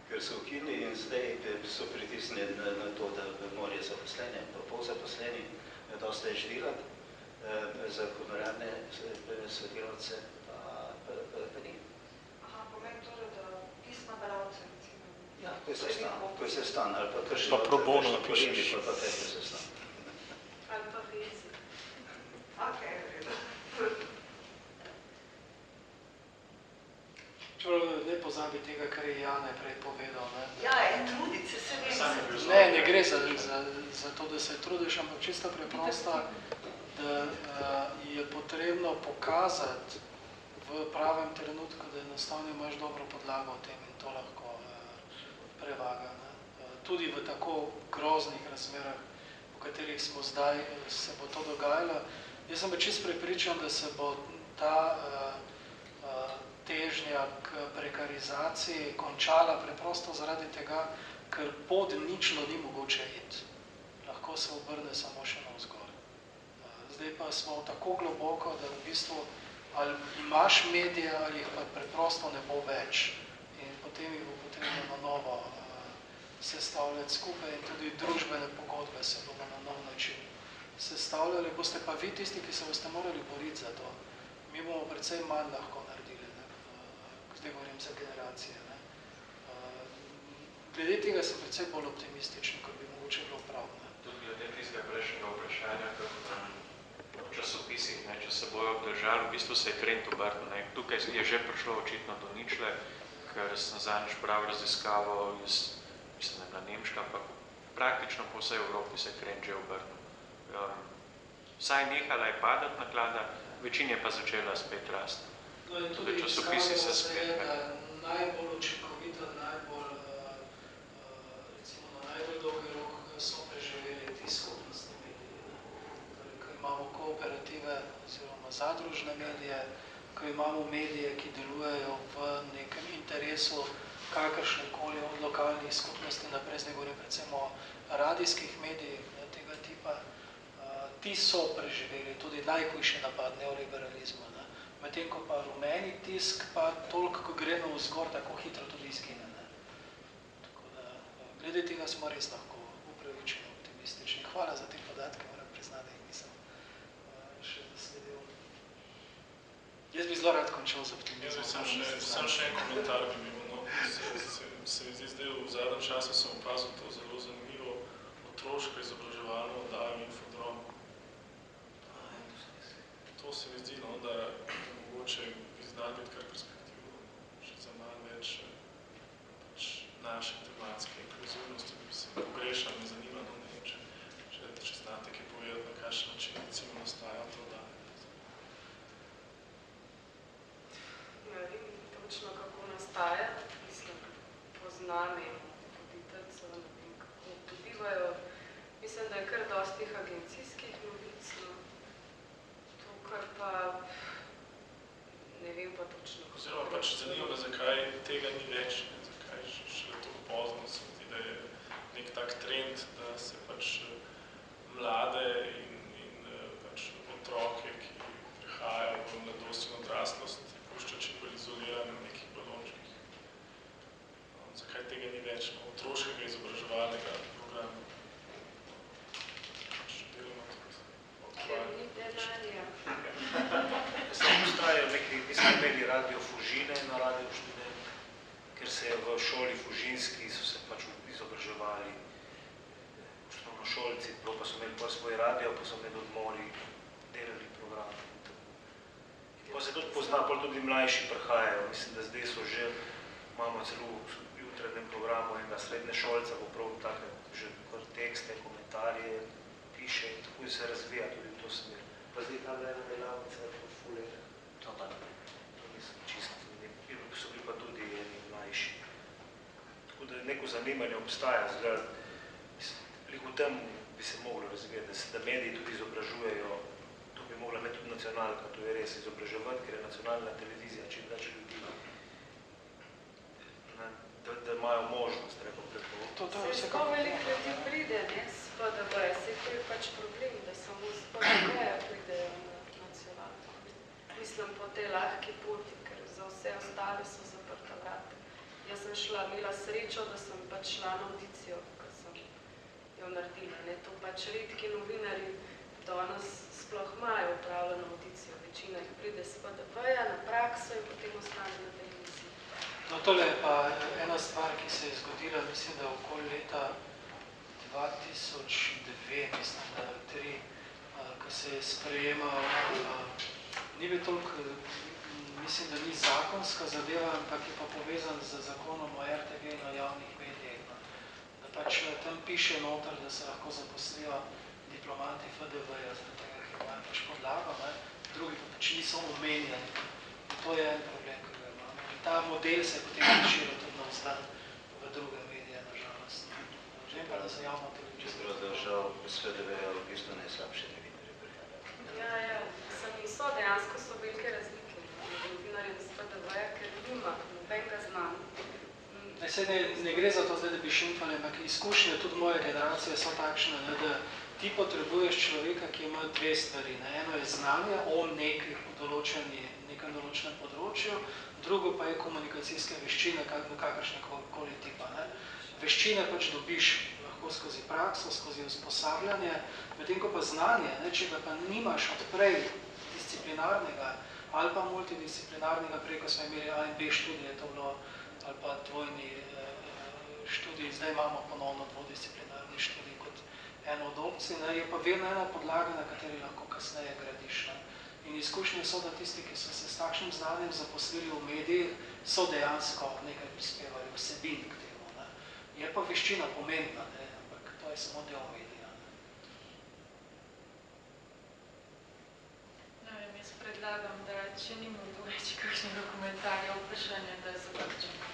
Ker so ukinili in zdaj so pritisnili na to, da morajo zaposleni, pa polzaposleni, dosti več delati, za honorarne sodelavce pa ni. Aha, pomeni torej, da pisma bralce, recimo. Ja, ko je se stan, ali pa kakšno napišeš. Ali pa kaj se stan. Ali pa vezi. Okay, Ne pozabi tega, kar je Jane prej povedal. Ja, truditi se vem. Ne gre za to, da se trudiš, ampak čisto preprosto, da je potrebno pokazati v pravem trenutku, da enostavno imaš dobro podlago o tem in to lahko prevaga. Tudi v tako groznih razmerah, v katerih smo zdaj, se bo to dogajalo. Jaz sem pa čisto prepričan, da se bo ta težnja k prekarizaciji končala preprosto zaradi tega, ker pod ničlo ni mogoče iti. Lahko se obrne samo še navzgor. Zdaj pa smo tako globoko, da v bistvu ali imaš medije, ali jih pa preprosto ne bo več. In potem jih bo potrebno na novo sestavljati skupaj in tudi družbene pogodbe se bomo na nov način sestavljali. Boste pa vi tisti, ki se boste morali boriti za to. Mi bomo precej manj lahko naredili. Zdaj govorim za generacije. Glede tega sem precej bolj optimističen, kot bi mogoče bilo prav. Tudi glede tistega prejšnjega vprašanja, v časopisih, če se bojo obdržali, v bistvu se je trend obrnil. Tukaj je že prišlo očitno do ničle, ker sem zadnjič prav raziskavo iz, mislim, da nemška, ampak praktično po vsej Evropi se je trend že obrnil. Vsaj nehala je padati naklada, večina je pa začela spet rasti. No in tudi izkazalo se je, da najbolj učinkovito, recimo na najbolj dolgi rok so preživeli ti skupnostni mediji. Torej, ko imamo kooperative oziroma zadružne medije, ko imamo medije, ki delujejo v nekem interesu kakršnekoli od lokalnih skupnosti, naprej zdaj govorim predvsem o radijskih medijih tega tipa, ti so preživeli tudi najhujši napad neoliberalizma. Medtem ko pa rumeni tisk, pa toliko, ko gre navzgor, tako hitro tudi izgine. Tako da, glede tega smo res lahko upravičeni, optimistični. Hvala za te podatke, moram priznati, da jih nisem še zasledil. Jaz bi zelo rad končal z optimizmom. Sam še en komentar bi bil. Se mi zdi zdaj, v zadnjem času sem opazil to zelo zanimivo otroško izobraževalno oddajo Infodrom. To se mi zdi, da mogoče bi znali biti kar perspektivo še za malo več naše tematske inkluzivnosti, da bi se pogrešal, me zanima, če da je kar dostih agencijskih novic, no. To, kar pa ne vem pa točno. Oziroma pač zanima me, zakaj tega ni več, ne? Zakaj šele to pozno se zdi, da je nek tak trend, da se pač mlade in pač otroke, ki prihajajo v mladost in odraslost, pušča čim bolj izolirane v nekih balončkih. Zakaj tega ni več otroškega izobraževalnega programa? Pač delamo tudi Ker ni denarja. Zdaj postajajo neki, mi smo imeli radio Fužine na Radio Študent, ker se je v šoli Fužinski so se pač izobraževali osnovnošolci, pa so imeli pa svoj radio, pa so imeli odmori, delali program. Pa se tudi pozna, pa tudi mlajši prihajajo. Mislim, da zdaj so že, imamo celo v jutranjem programu enega srednje šolca, bo prav take že kar tekste, komentarje piše in tako se razvija tudi v to smer. Pa zdaj ta ena delavnica po fulere. To pa ne. To nisem čisto. So bili pa tudi eni mlajši. Tako da neko zanimanje obstaja. V tem bi se moglo razvijati, da mediji tudi izobražujejo. To bi mogla imeti tudi nacionalka, to je res izobraževati, ker je nacionalna televizija čim več ljudi. Da imajo možnost, reko preko. Se to veliko ljudi pride, ne, s PDV-ja. Se to je pač problem, da samo s PDV-ja pridejo na nacionalko. Mislim po tej lahki poti, ker za vse ostale so zaprta vrata. Jaz sem imela srečo, da sem pač šla na audicijo, ko sem jo naredila. Ne. To pač redki novinarji danes sploh imajo upravljeno audicijo. Večina jih pride s PDV-ja na prakso in potem ostane na televiziji. No, tole je pa ena stvar, ki se je zgodila, mislim, da okoli leta 2002, mislim, da 3, ko se je sprejemal, ni bil toliko, mislim, da ni zakonska zadeva, ampak je pa povezan z zakonom o RTV in o javnih medijih. Da pač tam piše noter, da se lahko zaposlijo diplomanti FDV-ja, zaradi tega, ki imajo pač podlago, ne? Drugi pa pač niso omenjeni. In to je en problem, ki ga imamo. In ta model se je potem razširil tudi na ostal v druge medije, nažalost. Vem pa, da za javno televizijo. Čeprav da žal s FDV-ja v bistvu najslabše novinarje prihajajo. Ja, so dejansko so velike razlike med novinarjem s FDV-ja, ker nima nobenega znanja. Ne gre za to zdaj, da bi šimfali, ampak izkušnje tudi moje generacije so takšne, ne, da ti potrebuješ človeka, ki ima dve stvari. Ne. Eno je znanje o nekem določenem področju, drugo pa je komunikacijske veščine, kakršnekoli tipa. Ne. Veščine pač dobiš lahko skozi prakso, skozi usposabljanje, medtem ko pa znanje, ne, če ga pa nimaš odprej disciplinarnega ali pa multidisciplinarnega, preko smo imeli A in B študije, to bilo, ali pa dvojni študij, zdaj imamo ponovno dvodisciplinarni študij kot eno od opcij, ne, je pa vedno ena podlaga, na kateri lahko kasneje gradiš. Ne. In izkušnje so, da tisti, ki so se s takšnim znanjem zaposlili v medijih, so dejansko nekaj prispevali vsebin k temu. Ne. Je pa veščina pomembna, ne, ampak to je samo del medija. Jaz predlagam, da če nimamo več kakšnega komentarja o vprašanju, da zaključimo.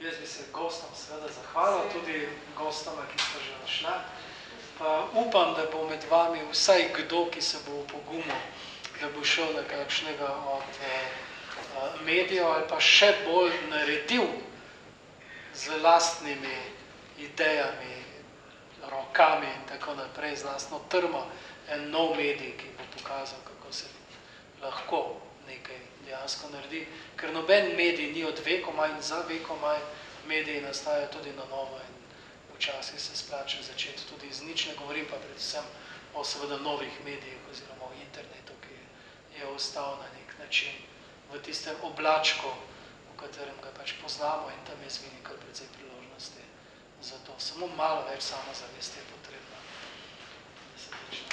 Jaz bi se gostom seveda zahvalil, tudi gostoma, ki sta že odšla. Upam, da bo med vami vsaj kdo, ki se bo upogumil, da bo šel na kakšnega od medijev ali pa še bolj naredil z lastnimi idejami, rokami in tako naprej, z lastno trmo, en nov medij, ki bo pokazal, kako se lahko nekaj dejansko naredi, ker noben medij ni od vekomaj in za vekomaj, mediji nastajajo tudi na novo in včasih se splača začeti tudi iz nič, ne govorim pa predvsem o seveda novih medijih oziroma o internetu, ki je ostal na nek način v tistem oblačku, v katerem ga pač poznamo in tam je zvini kar precej priložnosti za to. Samo malo več samozavesti je potrebno, da se začne.